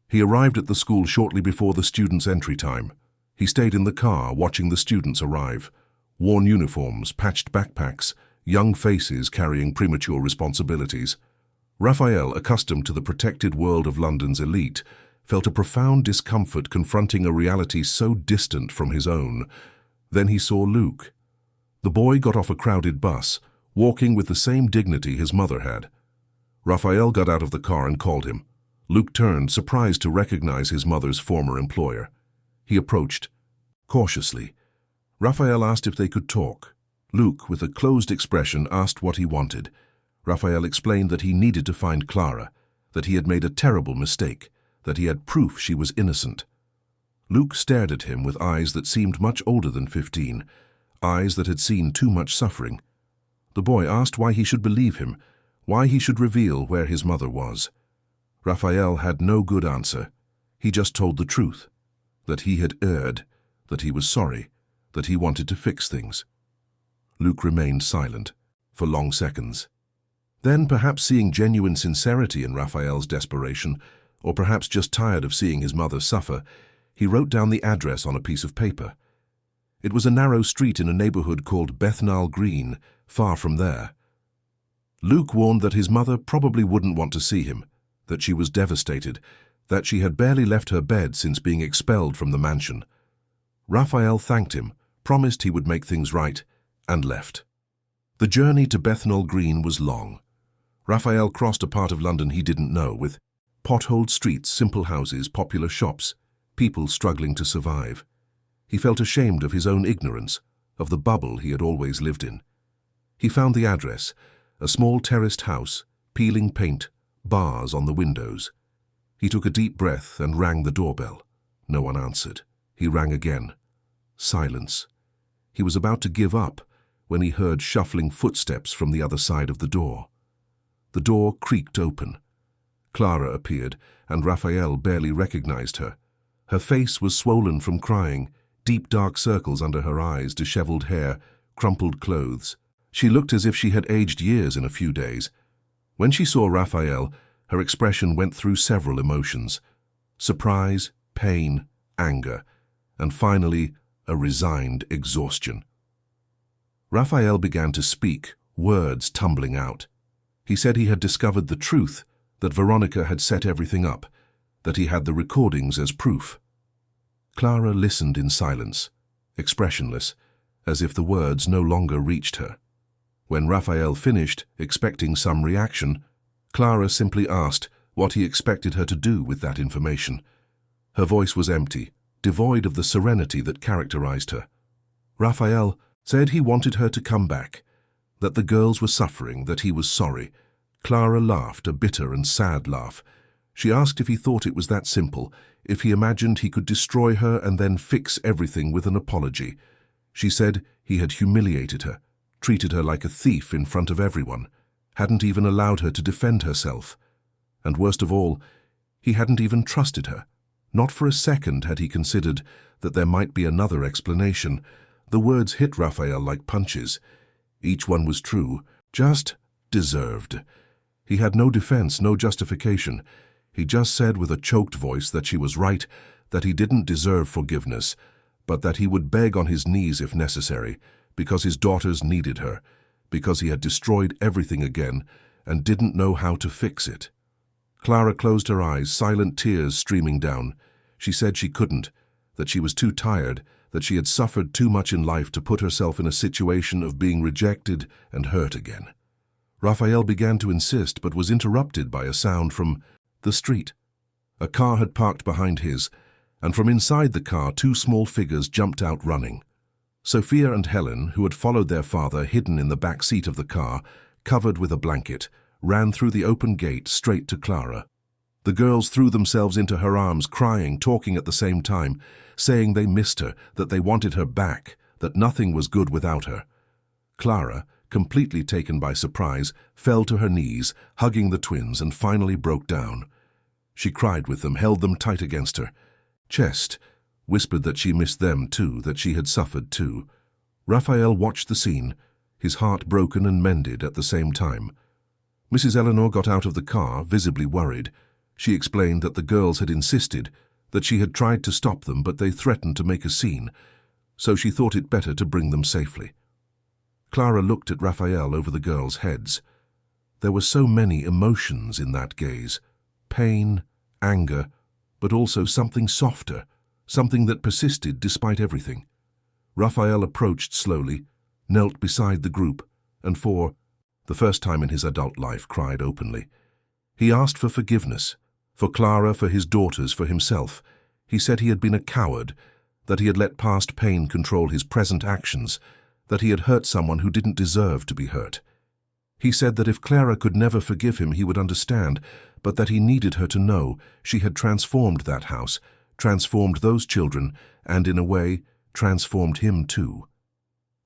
He arrived at the school shortly before the students' entry time. He stayed in the car, watching the students arrive. Worn uniforms, patched backpacks, young faces carrying premature responsibilities. Raphael, accustomed to the protected world of London's elite, felt a profound discomfort confronting a reality so distant from his own. Then he saw Luke. The boy got off a crowded bus, walking with the same dignity his mother had. Raphael got out of the car and called him. Luke turned, surprised to recognize his mother's former employer. He approached, cautiously. Raphael asked if they could talk. Luke, with a closed expression, asked what he wanted. Raphael explained that he needed to find Clara, that he had made a terrible mistake, that he had proof she was innocent. Luke stared at him with eyes that seemed much older than 15, eyes that had seen too much suffering. The boy asked why he should believe him, why he should reveal where his mother was. Raphael had no good answer. He just told the truth, that he had erred, that he was sorry, that he wanted to fix things. Luke remained silent for long seconds. Then, perhaps seeing genuine sincerity in Raphael's desperation, or perhaps just tired of seeing his mother suffer, he wrote down the address on a piece of paper. It was a narrow street in a neighborhood called Bethnal Green, far from there. Luke warned that his mother probably wouldn't want to see him, that she was devastated, that she had barely left her bed since being expelled from the mansion. Raphael thanked him, promised he would make things right, and left. The journey to Bethnal Green was long. Raphael crossed a part of London he didn't know, with potholed streets, simple houses, popular shops, people struggling to survive. He felt ashamed of his own ignorance, of the bubble he had always lived in. He found the address, a small terraced house, peeling paint, bars on the windows. He took a deep breath and rang the doorbell. No one answered. He rang again. Silence. He was about to give up when he heard shuffling footsteps from the other side of the door. The door creaked open. Clara appeared, and Raphael barely recognized her. Her face was swollen from crying, deep dark circles under her eyes, disheveled hair, crumpled clothes. She looked as if she had aged years in a few days. When she saw Raphael, her expression went through several emotions: surprise, pain, anger, and finally, a resigned exhaustion. Raphael began to speak, words tumbling out. He said he had discovered the truth, that Veronica had set everything up, that he had the recordings as proof. Clara listened in silence, expressionless, as if the words no longer reached her. When Raphael finished, expecting some reaction, Clara simply asked what he expected her to do with that information. Her voice was empty, devoid of the serenity that characterized her. Raphael said he wanted her to come back, that the girls were suffering, that he was sorry. Clara laughed, a bitter and sad laugh. She asked if he thought it was that simple, if he imagined he could destroy her and then fix everything with an apology. She said he had humiliated her, treated her like a thief in front of everyone, hadn't even allowed her to defend herself. And worst of all, he hadn't even trusted her. Not for a second had he considered that there might be another explanation. The words hit Raphael like punches. Each one was true, just deserved. He had no defense, no justification. He just said with a choked voice that she was right, that he didn't deserve forgiveness, but that he would beg on his knees if necessary, because his daughters needed her, because he had destroyed everything again and didn't know how to fix it. Clara closed her eyes, silent tears streaming down. She said she couldn't, that she was too tired, that she had suffered too much in life to put herself in a situation of being rejected and hurt again. Raphael began to insist, but was interrupted by a sound from the street. A car had parked behind his, and from inside the car 2 small figures jumped out running. Sophia and Helen, who had followed their father hidden in the back seat of the car, covered with a blanket, ran through the open gate straight to Clara. The girls threw themselves into her arms, crying, talking at the same time, saying they missed her, that they wanted her back, that nothing was good without her. Clara, completely taken by surprise, fell to her knees, hugging the twins, and finally broke down. She cried with them, held them tight against her chest, whispered that she missed them too, that she had suffered too. Raphael watched the scene, his heart broken and mended at the same time. Mrs. Eleanor got out of the car, visibly worried. She explained that the girls had insisted, that she had tried to stop them, but they threatened to make a scene, so she thought it better to bring them safely. Clara looked at Raphael over the girls' heads. There were so many emotions in that gaze. Pain, anger, but also something softer, something that persisted despite everything. Raphael approached slowly, knelt beside the group, and for the first time in his adult life cried openly. He asked for forgiveness, for Clara, for his daughters, for himself. He said he had been a coward, that he had let past pain control his present actions, that he had hurt someone who didn't deserve to be hurt. He said that if Clara could never forgive him, he would understand, but that he needed her to know she had transformed that house, transformed those children, and in a way, transformed him too.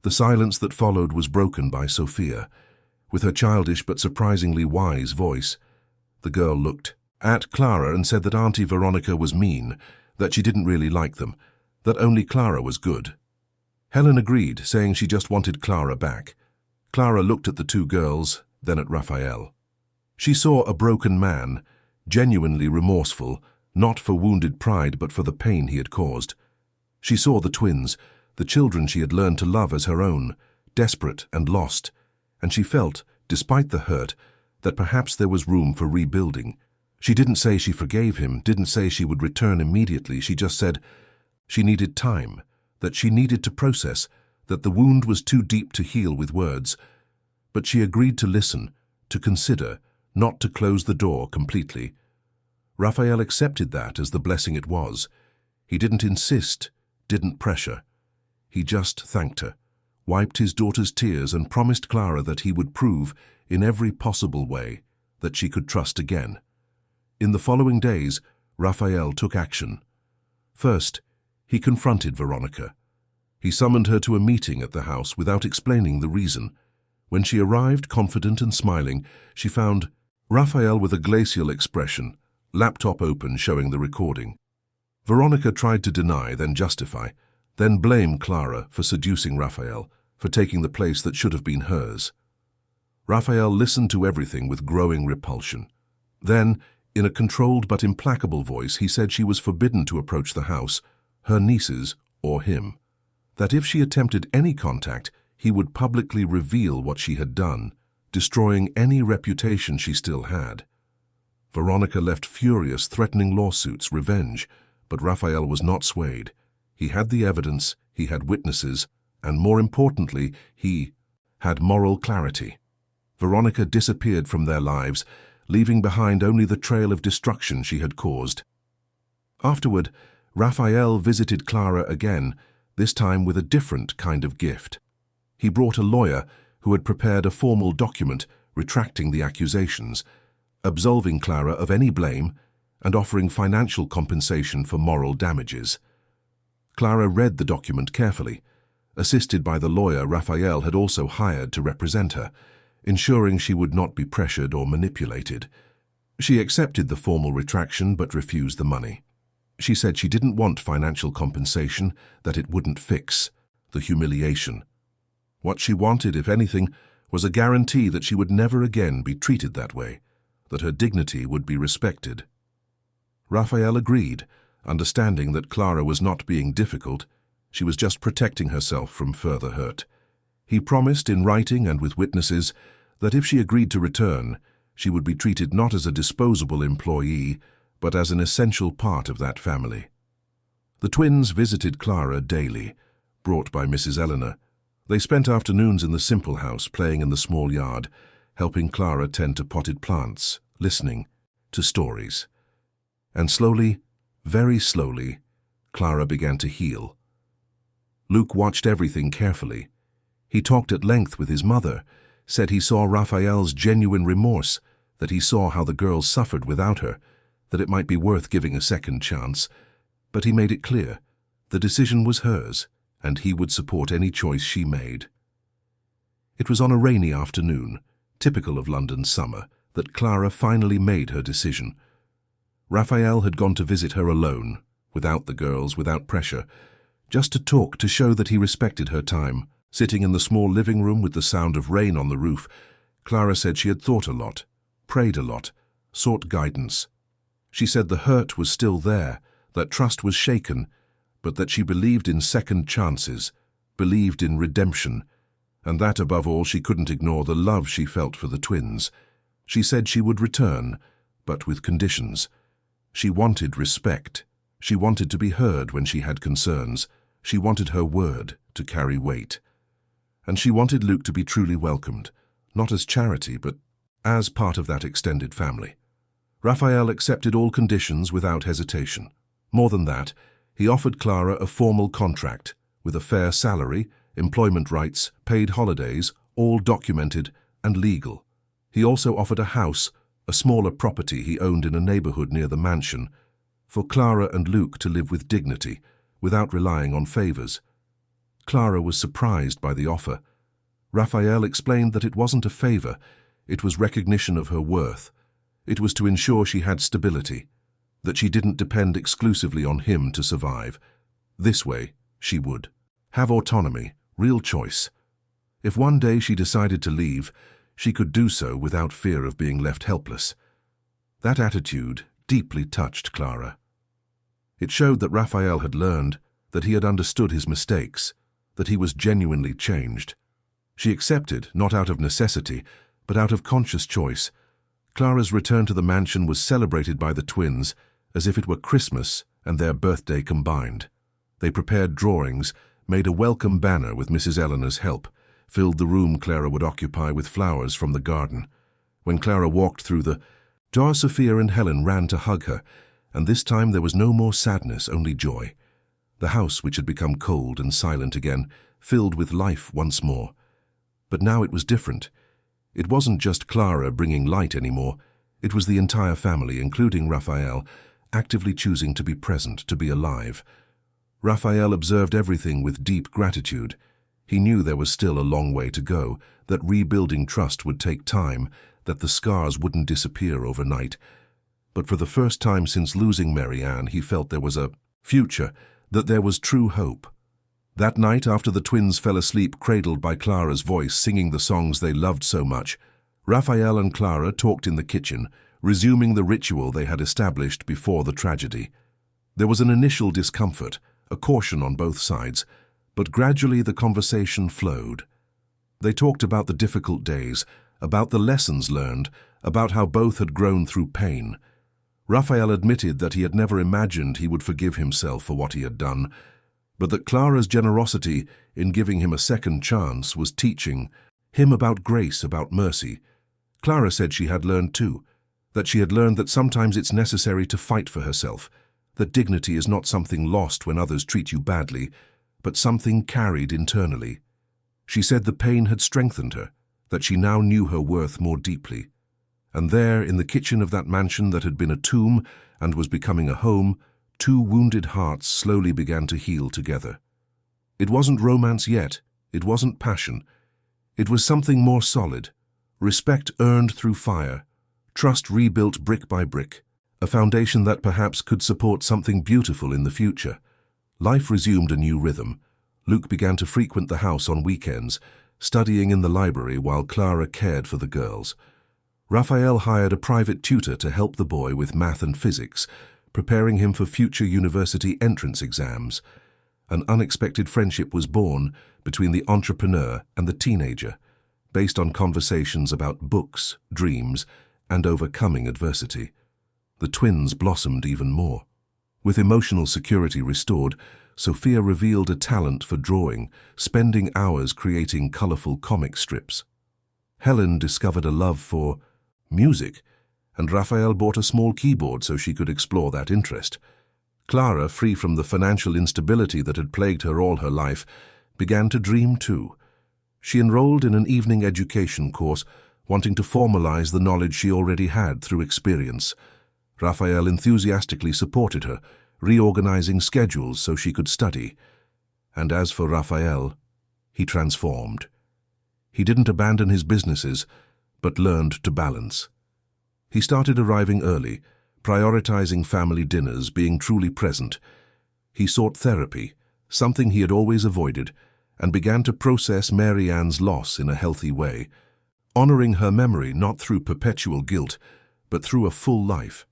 The silence that followed was broken by Sophia. With her childish but surprisingly wise voice, the girl looked at Clara and said that Auntie Veronica was mean, that she didn't really like them, that only Clara was good. Helen agreed, saying she just wanted Clara back. Clara looked at the 2 girls, then at Raphael. She saw a broken man, genuinely remorseful, not for wounded pride but for the pain he had caused. She saw the twins, the children she had learned to love as her own, desperate and lost, and she felt, despite the hurt, that perhaps there was room for rebuilding. She didn't say she forgave him, didn't say she would return immediately. She just said she needed time, that she needed to process, that the wound was too deep to heal with words. But she agreed to listen, to consider, not to close the door completely. Raphael accepted that as the blessing it was. He didn't insist, didn't pressure. He just thanked her, wiped his daughter's tears, and promised Clara that he would prove, in every possible way, that she could trust again. In the following days, Raphael took action. First, he confronted Veronica. He summoned her to a meeting at the house without explaining the reason. When she arrived, confident and smiling, she found Raphael with a glacial expression, laptop open showing the recording. Veronica tried to deny, then justify, then blame Clara for seducing Raphael, for taking the place that should have been hers. Raphael listened to everything with growing repulsion. Then, in a controlled but implacable voice, he said she was forbidden to approach the house, her nieces or him. that if she attempted any contact, he would publicly reveal what she had done, destroying any reputation she still had. Veronica left furious, threatening lawsuits, revenge, but Raphael was not swayed. He had the evidence, he had witnesses, and more importantly, he had moral clarity. Veronica disappeared from their lives, leaving behind only the trail of destruction she had caused. Afterward, Raphael visited Clara again, this time with a different kind of gift. He brought a lawyer who had prepared a formal document retracting the accusations, absolving Clara of any blame, and offering financial compensation for moral damages. Clara read the document carefully. Assisted by the lawyer Raphael had also hired to represent her, ensuring she would not be pressured or manipulated. She accepted the formal retraction but refused the money. She said she didn't want financial compensation, that it wouldn't fix the humiliation. What she wanted, if anything, was a guarantee that she would never again be treated that way, that her dignity would be respected. Raphael agreed, understanding that Clara was not being difficult, she was just protecting herself from further hurt. He promised in writing and with witnesses that if she agreed to return, she would be treated not as a disposable employee, but as an essential part of that family. The twins visited Clara daily, brought by Mrs. Eleanor. They spent afternoons in the simple house, playing in the small yard, helping Clara tend to potted plants, listening to stories. And slowly, very slowly, Clara began to heal. Luke watched everything carefully. He talked at length with his mother, said he saw Raphael's genuine remorse, that he saw how the girls suffered without her, that it might be worth giving a second chance, but he made it clear the decision was hers, and he would support any choice she made. It was on a rainy afternoon, typical of London's summer, that Clara finally made her decision. Raphael had gone to visit her alone, without the girls, without pressure, just to talk, to show that he respected her time. Sitting in the small living room with the sound of rain on the roof, Clara said she had thought a lot, prayed a lot, sought guidance. She said the hurt was still there, that trust was shaken, but that she believed in second chances, believed in redemption, and that, above all, she couldn't ignore the love she felt for the twins. She said she would return, but with conditions. She wanted respect. She wanted to be heard when she had concerns. She wanted her word to carry weight. And she wanted Luke to be truly welcomed, not as charity, but as part of that extended family. Raphael accepted all conditions without hesitation. More than that, he offered Clara a formal contract, with a fair salary, employment rights, paid holidays, all documented and legal. He also offered a house, a smaller property he owned in a neighborhood near the mansion, for Clara and Luke to live with dignity, without relying on favors. Clara was surprised by the offer. Raphael explained that it wasn't a favor, it was recognition of her worth. It was to ensure she had stability, that she didn't depend exclusively on him to survive. This way, she would have autonomy, real choice. If one day she decided to leave, she could do so without fear of being left helpless. That attitude deeply touched Clara. It showed that Raphael had learned, that he had understood his mistakes, that he was genuinely changed. She accepted, not out of necessity, but out of conscious choice. Clara's return to the mansion was celebrated by the twins as if it were Christmas and their birthday combined. They prepared drawings, made a welcome banner with Mrs. Eleanor's help, filled the room Clara would occupy with flowers from the garden. When Clara walked through the door, Sophia and Helen ran to hug her, and this time there was no more sadness, only joy. The house, which had become cold and silent again, filled with life once more. But now it was different. It wasn't just Clara bringing light anymore. It was the entire family, including Raphael, actively choosing to be present, to be alive. Raphael observed everything with deep gratitude. He knew there was still a long way to go, that rebuilding trust would take time, that the scars wouldn't disappear overnight. But for the first time since losing Mary Ann, he felt there was a future, that there was true hope. That night, after the twins fell asleep cradled by Clara's voice singing the songs they loved so much, Raphael and Clara talked in the kitchen, resuming the ritual they had established before the tragedy. There was an initial discomfort, a caution on both sides, But gradually the conversation flowed. They talked about the difficult days, about the lessons learned, about how both had grown through pain. Raphael admitted that he had never imagined he would forgive himself for what he had done, but that Clara's generosity in giving him a second chance was teaching him about grace, about mercy. Clara said she had learned too, that she had learned that sometimes it's necessary to fight for herself, that dignity is not something lost when others treat you badly, but something carried internally. She said the pain had strengthened her, that she now knew her worth more deeply. And there, in the kitchen of that mansion that had been a tomb and was becoming a home, two wounded hearts slowly began to heal together. It wasn't romance yet, it wasn't passion. It was something more solid, respect earned through fire, trust rebuilt brick by brick, a foundation that perhaps could support something beautiful in the future. Life resumed a new rhythm. Luke began to frequent the house on weekends, studying in the library while Clara cared for the girls. Raphael hired a private tutor to help the boy with math and physics, preparing him for future university entrance exams. An unexpected friendship was born between the entrepreneur and the teenager, based on conversations about books, dreams, and overcoming adversity. The twins blossomed even more. With emotional security restored, Sophia revealed a talent for drawing, spending hours creating colorful comic strips. Helen discovered a love for music, and Raphael bought a small keyboard so she could explore that interest. Clara, free from the financial instability that had plagued her all her life, began to dream too. She enrolled in an evening education course, wanting to formalize the knowledge she already had through experience. Raphael enthusiastically supported her, reorganizing schedules so she could study. And as for Raphael, he transformed. He didn't abandon his businesses, but learned to balance. He started arriving early, prioritizing family dinners, being truly present. He sought therapy, something he had always avoided, and began to process Mary Ann's loss in a healthy way, honoring her memory not through perpetual guilt, but through a full life.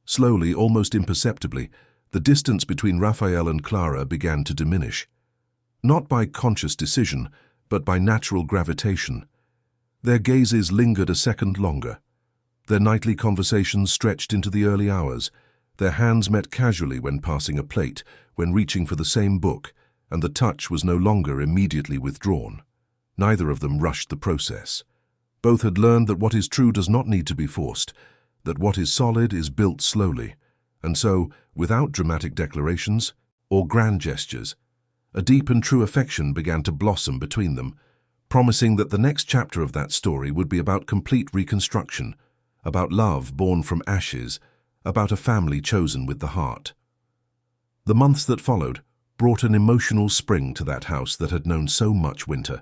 Slowly, almost imperceptibly, the distance between Raphael and Clara began to diminish. Not by conscious decision, but by natural gravitation. Their gazes lingered a second longer. Their nightly conversations stretched into the early hours. Their hands met casually when passing a plate, when reaching for the same book, and the touch was no longer immediately withdrawn. Neither of them rushed the process. Both had learned that what is true does not need to be forced, that what is solid is built slowly, and so, without dramatic declarations or grand gestures, a deep and true affection began to blossom between them, promising that the next chapter of that story would be about complete reconstruction, about love born from ashes, about a family chosen with the heart. The months that followed brought an emotional spring to that house that had known so much winter.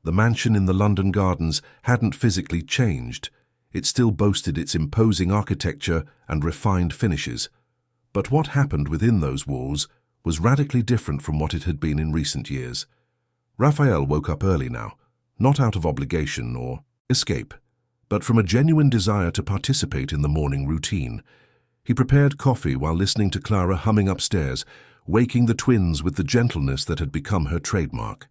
The mansion in the London Gardens hadn't physically changed. It still boasted its imposing architecture and refined finishes. But what happened within those walls was radically different from what it had been in recent years. Raphael woke up early now, not out of obligation or escape, but from a genuine desire to participate in the morning routine. He prepared coffee while listening to Clara humming upstairs, waking the twins with the gentleness that had become her trademark.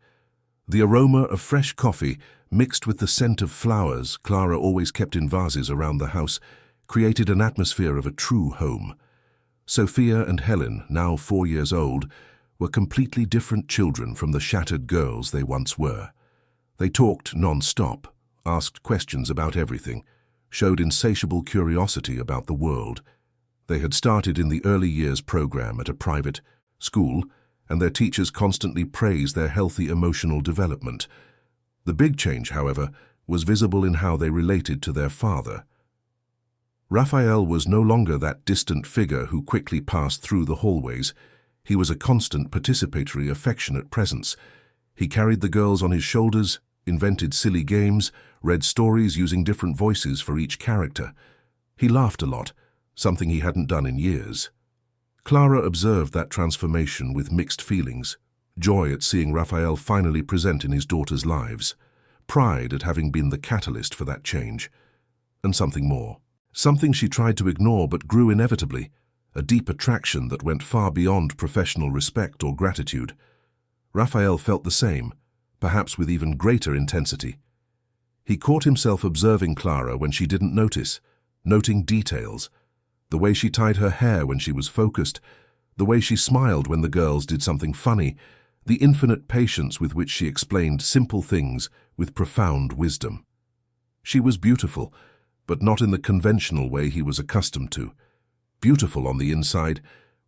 The aroma of fresh coffee, mixed with the scent of flowers Clara always kept in vases around the house, created an atmosphere of a true home. Sophia and Helen, now 4 years old, were completely different children from the shattered girls they once were. They talked non-stop, asked questions about everything, showed insatiable curiosity about the world. They had started in the early years program at a private school, and their teachers constantly praised their healthy emotional development. The big change, however, was visible in how they related to their father. Raphael was no longer that distant figure who quickly passed through the hallways. He was a constant, participatory, affectionate presence. He carried the girls on his shoulders, invented silly games, read stories using different voices for each character. He laughed a lot, something he hadn't done in years. Clara observed that transformation with mixed feelings, joy at seeing Raphael finally present in his daughters' lives, pride at having been the catalyst for that change, and something more. Something she tried to ignore but grew inevitably, a deep attraction that went far beyond professional respect or gratitude. Raphael felt the same, perhaps with even greater intensity. He caught himself observing Clara when she didn't notice, noting details, the way she tied her hair when she was focused, the way she smiled when the girls did something funny, the infinite patience with which she explained simple things with profound wisdom. She was beautiful, but not in the conventional way he was accustomed to. Beautiful on the inside,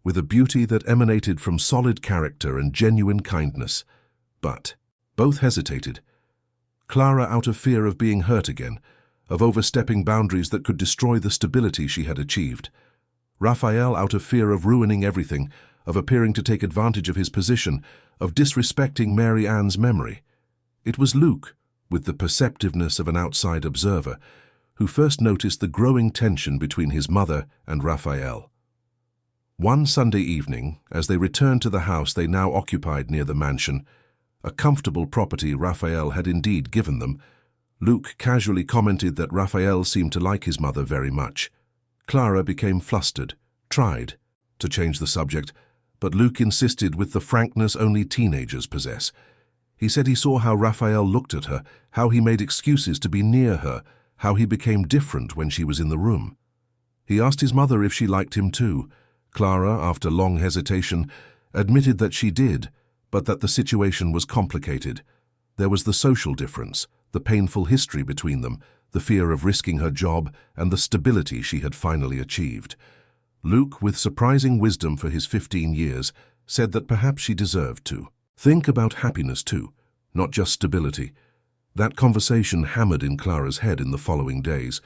with a beauty that emanated from solid character and genuine kindness. But both hesitated. Clara out of fear of being hurt again, of overstepping boundaries that could destroy the stability she had achieved. Raphael out of fear of ruining everything, of appearing to take advantage of his position, of disrespecting Mary Ann's memory. It was Luke, with the perceptiveness of an outside observer, who first noticed the growing tension between his mother and Raphael. One Sunday evening, as they returned to the house they now occupied near the mansion, a comfortable property Raphael had indeed given them, Luke casually commented that Raphael seemed to like his mother very much. Clara became flustered, tried to change the subject, but Luke insisted with the frankness only teenagers possess. He said he saw how Raphael looked at her, how he made excuses to be near her, how he became different when she was in the room. He asked his mother if she liked him too. Clara, after long hesitation, admitted that she did, but that the situation was complicated. There was the social difference, the painful history between them, the fear of risking her job, and the stability she had finally achieved. Luke, with surprising wisdom for his 15 years, said that perhaps she deserved to think about happiness too, not just stability. That conversation hammered in Clara's head in the following days.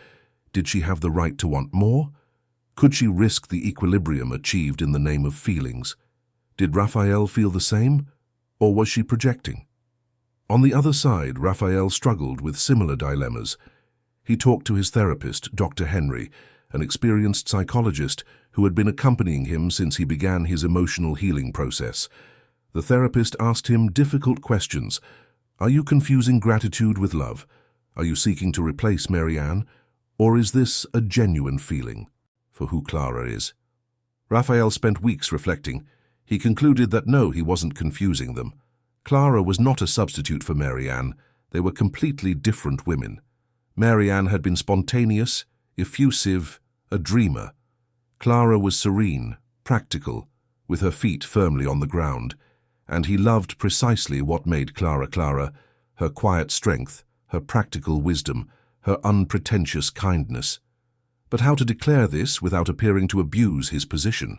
Did she have the right to want more? Could she risk the equilibrium achieved in the name of feelings? Did Raphael feel the same, or was she projecting? On the other side, Raphael struggled with similar dilemmas. He talked to his therapist, Dr. Henry, an experienced psychologist who had been accompanying him since he began his emotional healing process. The therapist asked him difficult questions. Are you confusing gratitude with love? Are you seeking to replace Mary Ann? Or is this a genuine feeling for who Clara is? Raphael spent weeks reflecting. He concluded that no, he wasn't confusing them. Clara was not a substitute for Mary Ann. They were completely different women. Mary Ann had been spontaneous, effusive, a dreamer. Clara was serene, practical, with her feet firmly on the ground, and he loved precisely what made Clara Clara, her quiet strength, her practical wisdom, her unpretentious kindness. But how to declare this without appearing to abuse his position?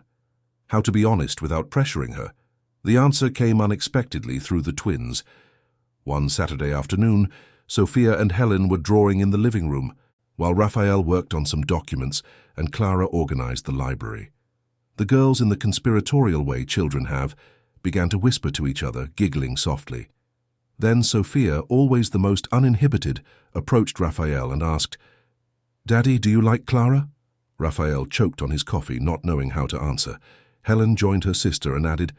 How to be honest without pressuring her? The answer came unexpectedly through the twins. One Saturday afternoon, Sophia and Helen were drawing in the living room, while Raphael worked on some documents and Clara organized the library. The girls, in the conspiratorial way children have, began to whisper to each other, giggling softly. Then Sophia, always the most uninhibited, approached Raphael and asked, "Daddy, do you like Clara?" Raphael choked on his coffee, not knowing how to answer. Helen joined her sister and added,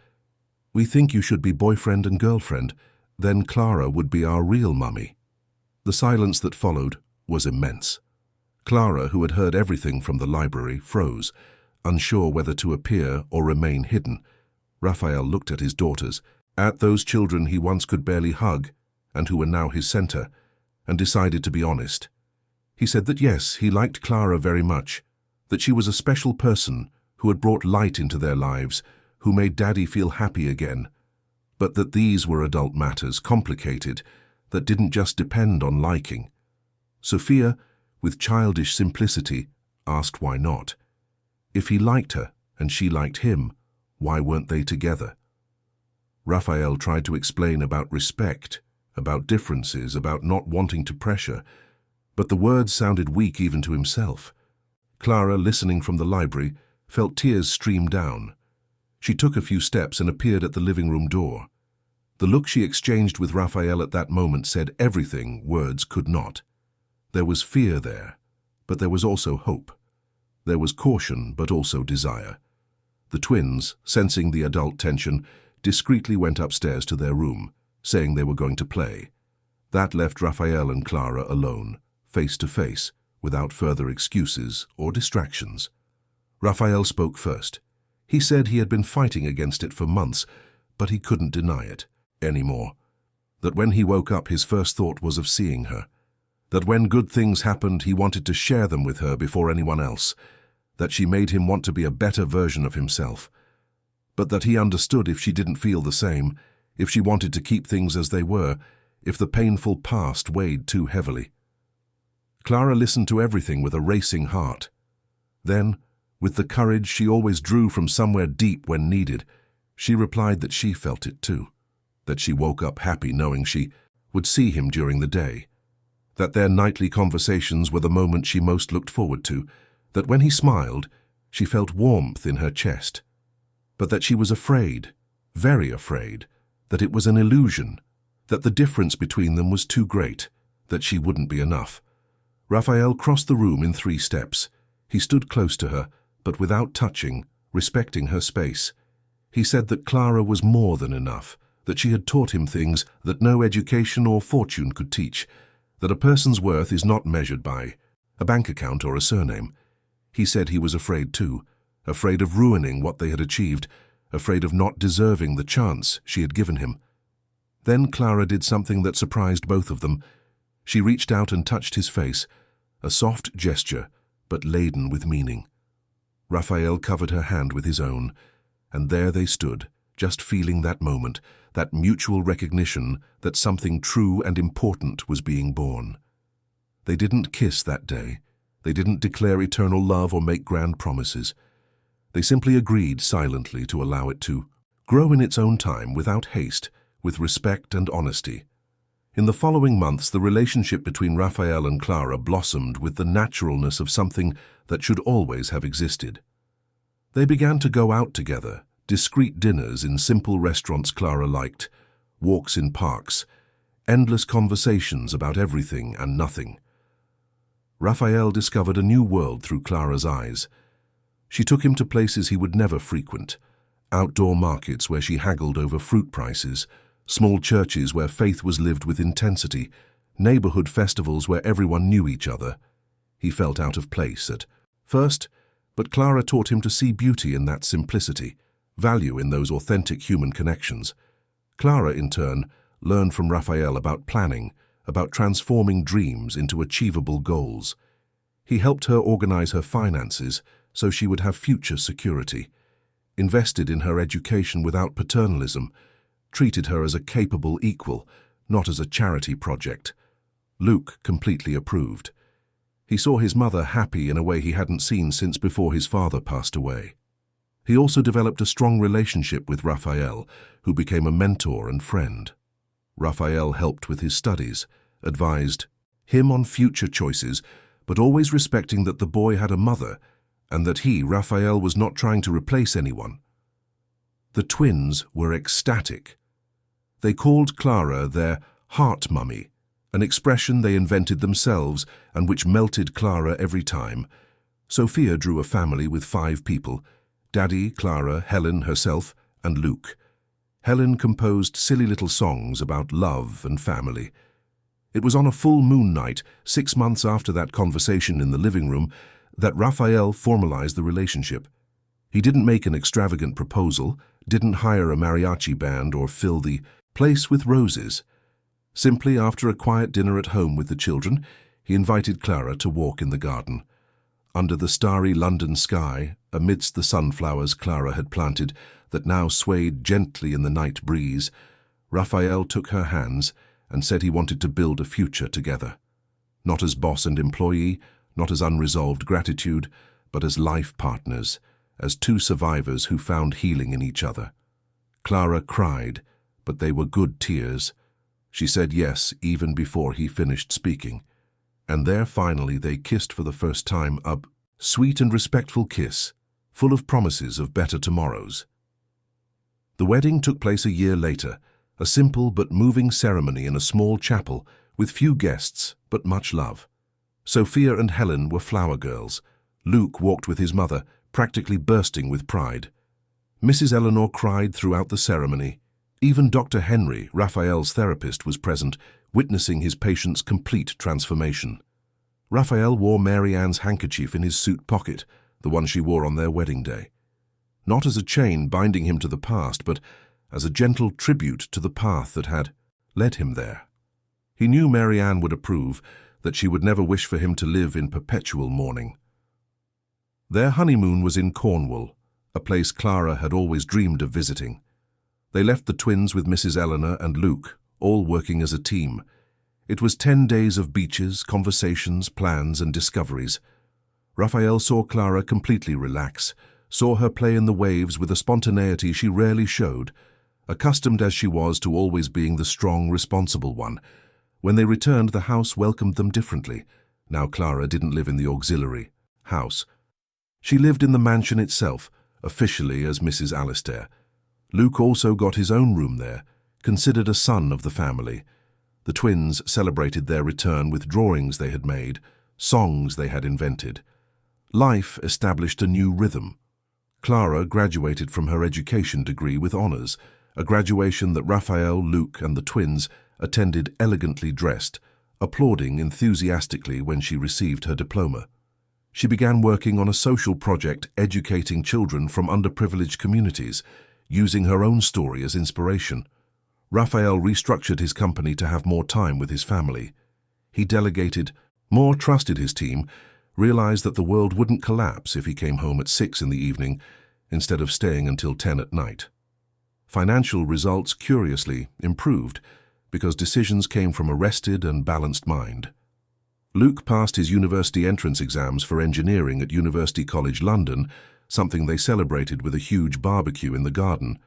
"We think you should be boyfriend and girlfriend. Then Clara would be our real mummy." The silence that followed was immense. Clara, who had heard everything from the library, froze, unsure whether to appear or remain hidden. Raphael looked at his daughters, at those children he once could barely hug and who were now his center, and decided to be honest. He said that yes, he liked Clara very much, that she was a special person who had brought light into their lives, who made Daddy feel happy again, but that these were adult matters, complicated, that didn't just depend on liking. Sophia, with childish simplicity, asked why not. If he liked her and she liked him, why weren't they together? Raphael tried to explain about respect, about differences, about not wanting to pressure, but the words sounded weak even to himself. Clara, listening from the library, felt tears stream down. She took a few steps and appeared at the living room door. The look she exchanged with Raphael at that moment said everything words could not. There was fear there, but there was also hope. There was caution, but also desire. The twins, sensing the adult tension, discreetly went upstairs to their room, saying they were going to play. That left Raphael and Clara alone, face to face, without further excuses or distractions. Raphael spoke first. He said he had been fighting against it for months, but he couldn't deny it. anymore. That when he woke up, his first thought was of seeing her. That when good things happened, he wanted to share them with her before anyone else. That she made him want to be a better version of himself. But that he understood if she didn't feel the same, if she wanted to keep things as they were, if the painful past weighed too heavily. Clara listened to everything with a racing heart. Then, with the courage she always drew from somewhere deep when needed, she replied that she felt it too, that she woke up happy knowing she would see him during the day, that their nightly conversations were the moment she most looked forward to, that when he smiled, she felt warmth in her chest, but that she was afraid, very afraid, that it was an illusion, that the difference between them was too great, that she wouldn't be enough. Raphael crossed the room in 3 steps. He stood close to her, but without touching, respecting her space. He said that Clara was more than enough, that she had taught him things that no education or fortune could teach, that a person's worth is not measured by a bank account or a surname. He said he was afraid too, afraid of ruining what they had achieved, afraid of not deserving the chance she had given him. Then Clara did something that surprised both of them. She reached out and touched his face, a soft gesture, but laden with meaning. Raphael covered her hand with his own, and there they stood, just feeling that moment, that mutual recognition that something true and important was being born. They didn't kiss that day. They didn't declare eternal love or make grand promises. They simply agreed silently to allow it to grow in its own time without haste, with respect and honesty. In the following months, the relationship between Raphael and Clara blossomed with the naturalness of something that should always have existed. They began to go out together, discreet dinners in simple restaurants Clara liked, walks in parks, endless conversations about everything and nothing. Raphael discovered a new world through Clara's eyes. She took him to places he would never frequent, outdoor markets where she haggled over fruit prices, small churches where faith was lived with intensity, neighborhood festivals where everyone knew each other. He felt out of place at first, but Clara taught him to see beauty in that simplicity, value in those authentic human connections. Clara, in turn, learned from Raphael about planning, about transforming dreams into achievable goals. He helped her organize her finances so she would have future security, invested in her education without paternalism, treated her as a capable equal, not as a charity project. Luke completely approved. He saw his mother happy in a way he hadn't seen since before his father passed away. He also developed a strong relationship with Raphael, who became a mentor and friend. Raphael helped with his studies, advised him on future choices, but always respecting that the boy had a mother and that he, Raphael, was not trying to replace anyone. The twins were ecstatic. They called Clara their heart mummy, an expression they invented themselves and which melted Clara every time. Sophia drew a family with 5 people: Daddy, Clara, Helen herself, and Luke. Helen composed silly little songs about love and family. It was on a full moon night, 6 months after that conversation in the living room, that Raphael formalized the relationship. He didn't make an extravagant proposal, didn't hire a mariachi band or fill the place with roses. Simply, after a quiet dinner at home with the children, he invited Clara to walk in the garden. Under the starry London sky, amidst the sunflowers Clara had planted that now swayed gently in the night breeze, Raphael took her hands and said he wanted to build a future together. Not as boss and employee, not as unresolved gratitude, but as life partners, as 2 survivors who found healing in each other. Clara cried, but they were good tears. She said yes even before he finished speaking. And there finally they kissed for the first time, a sweet and respectful kiss, full of promises of better tomorrows. The wedding took place a year later, a simple but moving ceremony in a small chapel with few guests but much love. Sophia and Helen were flower girls. Luke walked with his mother, practically bursting with pride. Mrs. Eleanor cried throughout the ceremony. Even Dr. Henry, Raphael's therapist, was present, witnessing his patient's complete transformation. Raphael wore Mary Ann's handkerchief in his suit pocket, the one she wore on their wedding day. Not as a chain binding him to the past, but as a gentle tribute to the path that had led him there. He knew Mary Ann would approve, that she would never wish for him to live in perpetual mourning. Their honeymoon was in Cornwall, a place Clara had always dreamed of visiting. They left the twins with Mrs. Eleanor and Luke, all working as a team. It was 10 days of beaches, conversations, plans, and discoveries. Raphael saw Clara completely relax, saw her play in the waves with a spontaneity she rarely showed, accustomed as she was to always being the strong, responsible one. When they returned, the house welcomed them differently. Now Clara didn't live in the auxiliary house. She lived in the mansion itself, officially as Mrs. Alistair. Luke also got his own room there, considered a son of the family. The twins celebrated their return with drawings they had made, songs they had invented. Life established a new rhythm. Clara graduated from her education degree with honours, a graduation that Raphael, Luke, and the twins attended elegantly dressed, applauding enthusiastically when she received her diploma. She began working on a social project educating children from underprivileged communities, using her own story as inspiration. Raphael restructured his company to have more time with his family. He delegated more, trusted his team, realized that the world wouldn't collapse if he came home at 6 in the evening instead of staying until 10 at night. Financial results, curiously, improved because decisions came from a rested and balanced mind. Luke passed his university entrance exams for engineering at University College London, something they celebrated with a huge barbecue in the garden.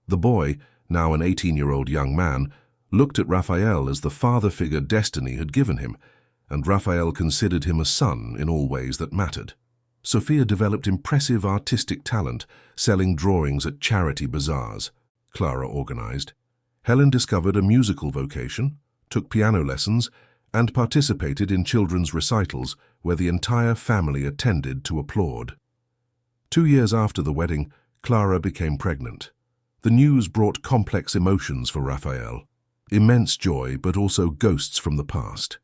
The boy, now an 18-year-old young man, looked at Raphael as the father figure destiny had given him, and Raphael considered him a son in all ways that mattered. Sophia developed impressive artistic talent, selling drawings at charity bazaars Clara organized. Helen discovered a musical vocation, took piano lessons, and participated in children's recitals where the entire family attended to applaud. 2 years after the wedding, Clara became pregnant. The news brought complex emotions for Raphael, immense joy but also ghosts from the past.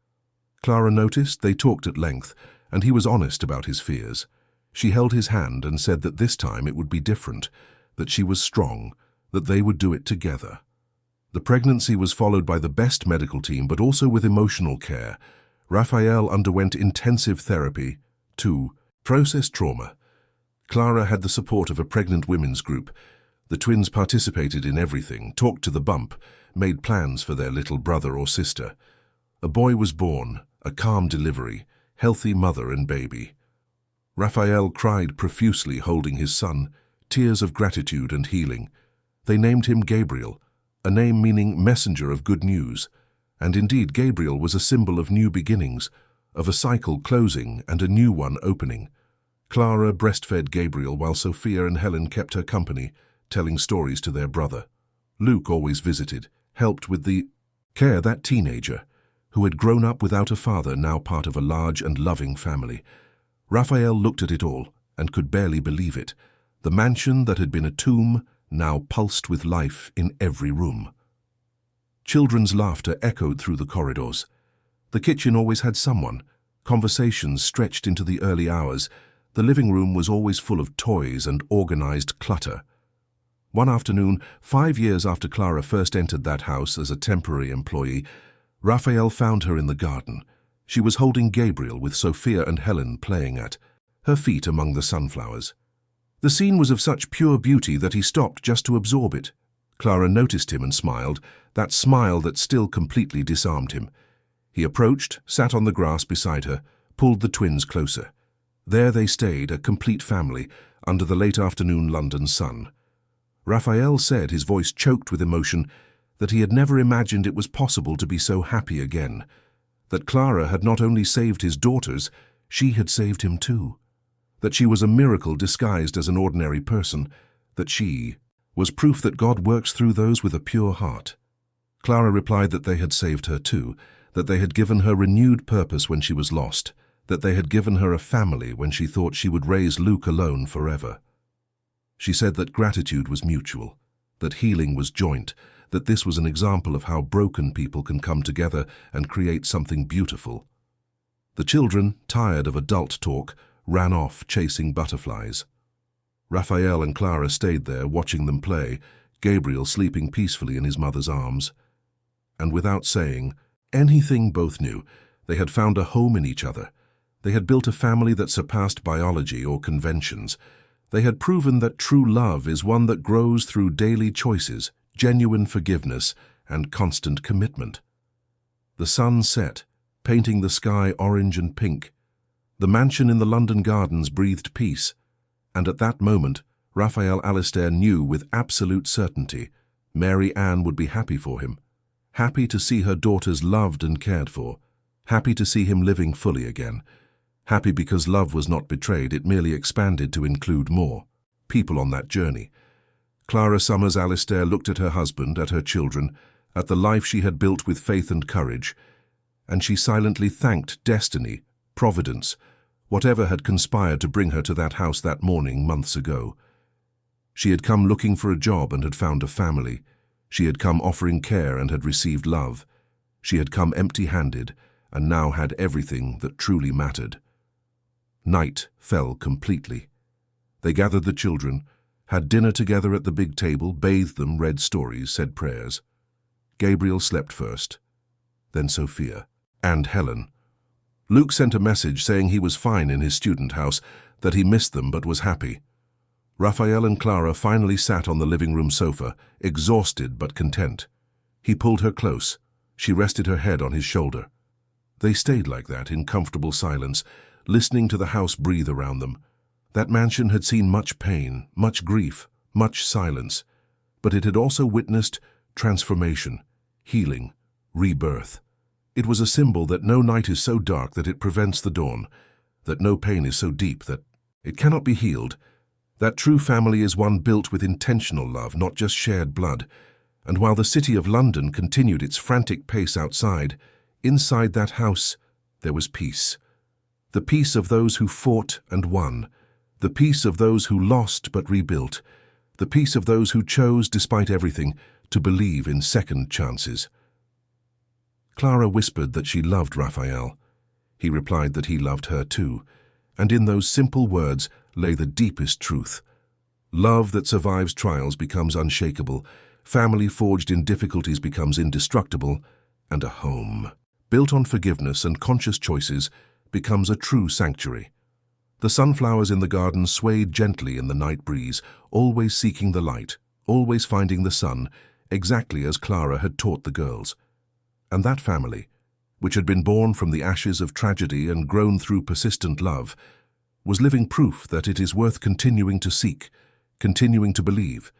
Clara noticed they talked at length, and he was honest about his fears. She held his hand and said that this time it would be different, that she was strong, that they would do it together. The pregnancy was followed by the best medical team, but also with emotional care. Raphael underwent intensive therapy to process trauma. Clara had the support of a pregnant women's group. The twins participated in everything, talked to the bump, made plans for their little brother or sister. A boy was born, a calm delivery, healthy mother and baby. Raphael cried profusely holding his son, tears of gratitude and healing. They named him Gabriel, a name meaning messenger of good news. And indeed, Gabriel was a symbol of new beginnings, of a cycle closing and a new one opening. Clara breastfed Gabriel while Sophia and Helen kept her company, telling stories to their brother. Luke always visited, helped with the care that teenager, who had grown up without a father, now part of a large and loving family. Raphael looked at it all and could barely believe it. The mansion that had been a tomb now pulsed with life in every room. Children's laughter echoed through the corridors. The kitchen always had someone. Conversations stretched into the early hours. The living room was always full of toys and organized clutter. One afternoon, 5 years after Clara first entered that house as a temporary employee, Raphael found her in the garden. She was holding Gabriel with Sophia and Helen playing at her feet among the sunflowers. The scene was of such pure beauty that he stopped just to absorb it. Clara noticed him and smiled, that smile that still completely disarmed him. He approached, sat on the grass beside her, pulled the twins closer. There they stayed, a complete family, under the late afternoon London sun. Raphael said, his voice choked with emotion, that he had never imagined it was possible to be so happy again. That Clara had not only saved his daughters, she had saved him too. That she was a miracle disguised as an ordinary person, that she was proof that God works through those with a pure heart. Clara replied that they had saved her too, that they had given her renewed purpose when she was lost, that they had given her a family when she thought she would raise Luke alone forever. She said that gratitude was mutual, that healing was joint, that this was an example of how broken people can come together and create something beautiful. The children, tired of adult talk, ran off chasing butterflies. Raphael and Clara stayed there watching them play, Gabriel sleeping peacefully in his mother's arms. And without saying anything, both knew they had found a home in each other. They had built a family that surpassed biology or conventions. They had proven that true love is one that grows through daily choices, genuine forgiveness, and constant commitment. The sun set, painting the sky orange and pink. The mansion in the London gardens breathed peace, and at that moment, Raphael Alistair knew with absolute certainty Mary Ann would be happy for him, happy to see her daughters loved and cared for, happy to see him living fully again, happy because love was not betrayed, it merely expanded to include more people on that journey. Clara Summers Alistair looked at her husband, at her children, at the life she had built with faith and courage, and she silently thanked destiny, providence, whatever had conspired to bring her to that house that morning months ago. She had come looking for a job and had found a family. She had come offering care and had received love. She had come empty-handed and now had everything that truly mattered. Night fell completely. They gathered the children, had dinner together at the big table, bathed them, read stories, said prayers. Gabriel slept first, then Sophia, and Helen. Luke sent a message saying he was fine in his student house, that he missed them but was happy. Raphael and Clara finally sat on the living room sofa, exhausted but content. He pulled her close. She rested her head on his shoulder. They stayed like that in comfortable silence, listening to the house breathe around them. That mansion had seen much pain, much grief, much silence, but it had also witnessed transformation, healing, rebirth. It was a symbol that no night is so dark that it prevents the dawn, that no pain is so deep that it cannot be healed. That true family is one built with intentional love, not just shared blood. And while the city of London continued its frantic pace outside, inside that house there was peace. The peace of those who fought and won. The peace of those who lost but rebuilt. The peace of those who chose, despite everything, to believe in second chances. Clara whispered that she loved Raphael. He replied that he loved her too, and in those simple words lay the deepest truth. Love that survives trials becomes unshakable, family forged in difficulties becomes indestructible, and a home, built on forgiveness and conscious choices, becomes a true sanctuary. The sunflowers in the garden swayed gently in the night breeze, always seeking the light, always finding the sun, exactly as Clara had taught the girls. And that family, which had been born from the ashes of tragedy and grown through persistent love, was living proof that it is worth continuing to seek, continuing to believe,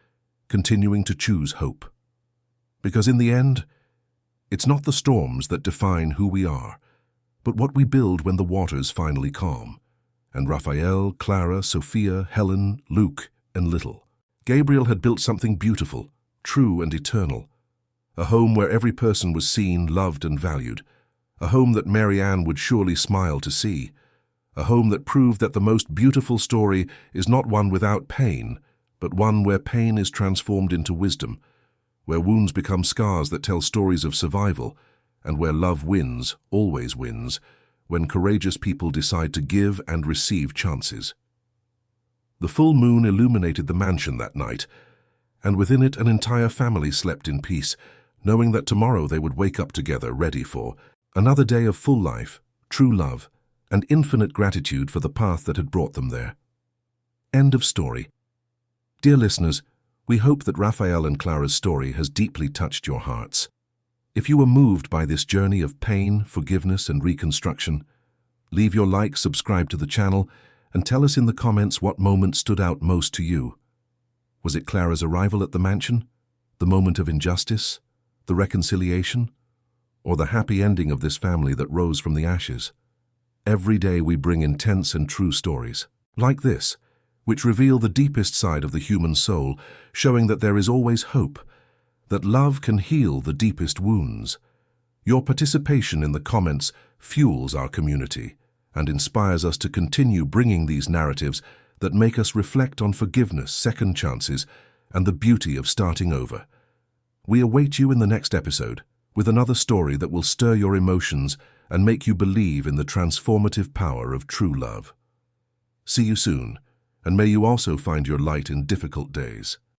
continuing to choose hope. Because in the end, it's not the storms that define who we are, but what we build when the waters finally calm. And Raphael, Clara, Sophia, Helen, Luke, and Little. Gabriel had built something beautiful, true and eternal. A home where every person was seen, loved, and valued. A home that Mary Ann would surely smile to see. A home that proved that the most beautiful story is not one without pain, but one where pain is transformed into wisdom, where wounds become scars that tell stories of survival, and where love wins, always wins, when courageous people decide to give and receive chances. The full moon illuminated the mansion that night, and within it an entire family slept in peace, knowing that tomorrow they would wake up together ready for another day of full life, true love, and infinite gratitude for the path that had brought them there. End of story. Dear listeners, we hope that Raphael and Clara's story has deeply touched your hearts. If you were moved by this journey of pain, forgiveness, and reconstruction, leave your like, subscribe to the channel, and tell us in the comments what moment stood out most to you. Was it Clara's arrival at the mansion? The moment of injustice? The reconciliation? Or the happy ending of this family that rose from the ashes? Every day we bring intense and true stories, like this, which reveal the deepest side of the human soul, showing that there is always hope, that love can heal the deepest wounds. Your participation in the comments fuels our community and inspires us to continue bringing these narratives that make us reflect on forgiveness, second chances, and the beauty of starting over. We await you in the next episode with another story that will stir your emotions and make you believe in the transformative power of true love. See you soon, and may you also find your light in difficult days.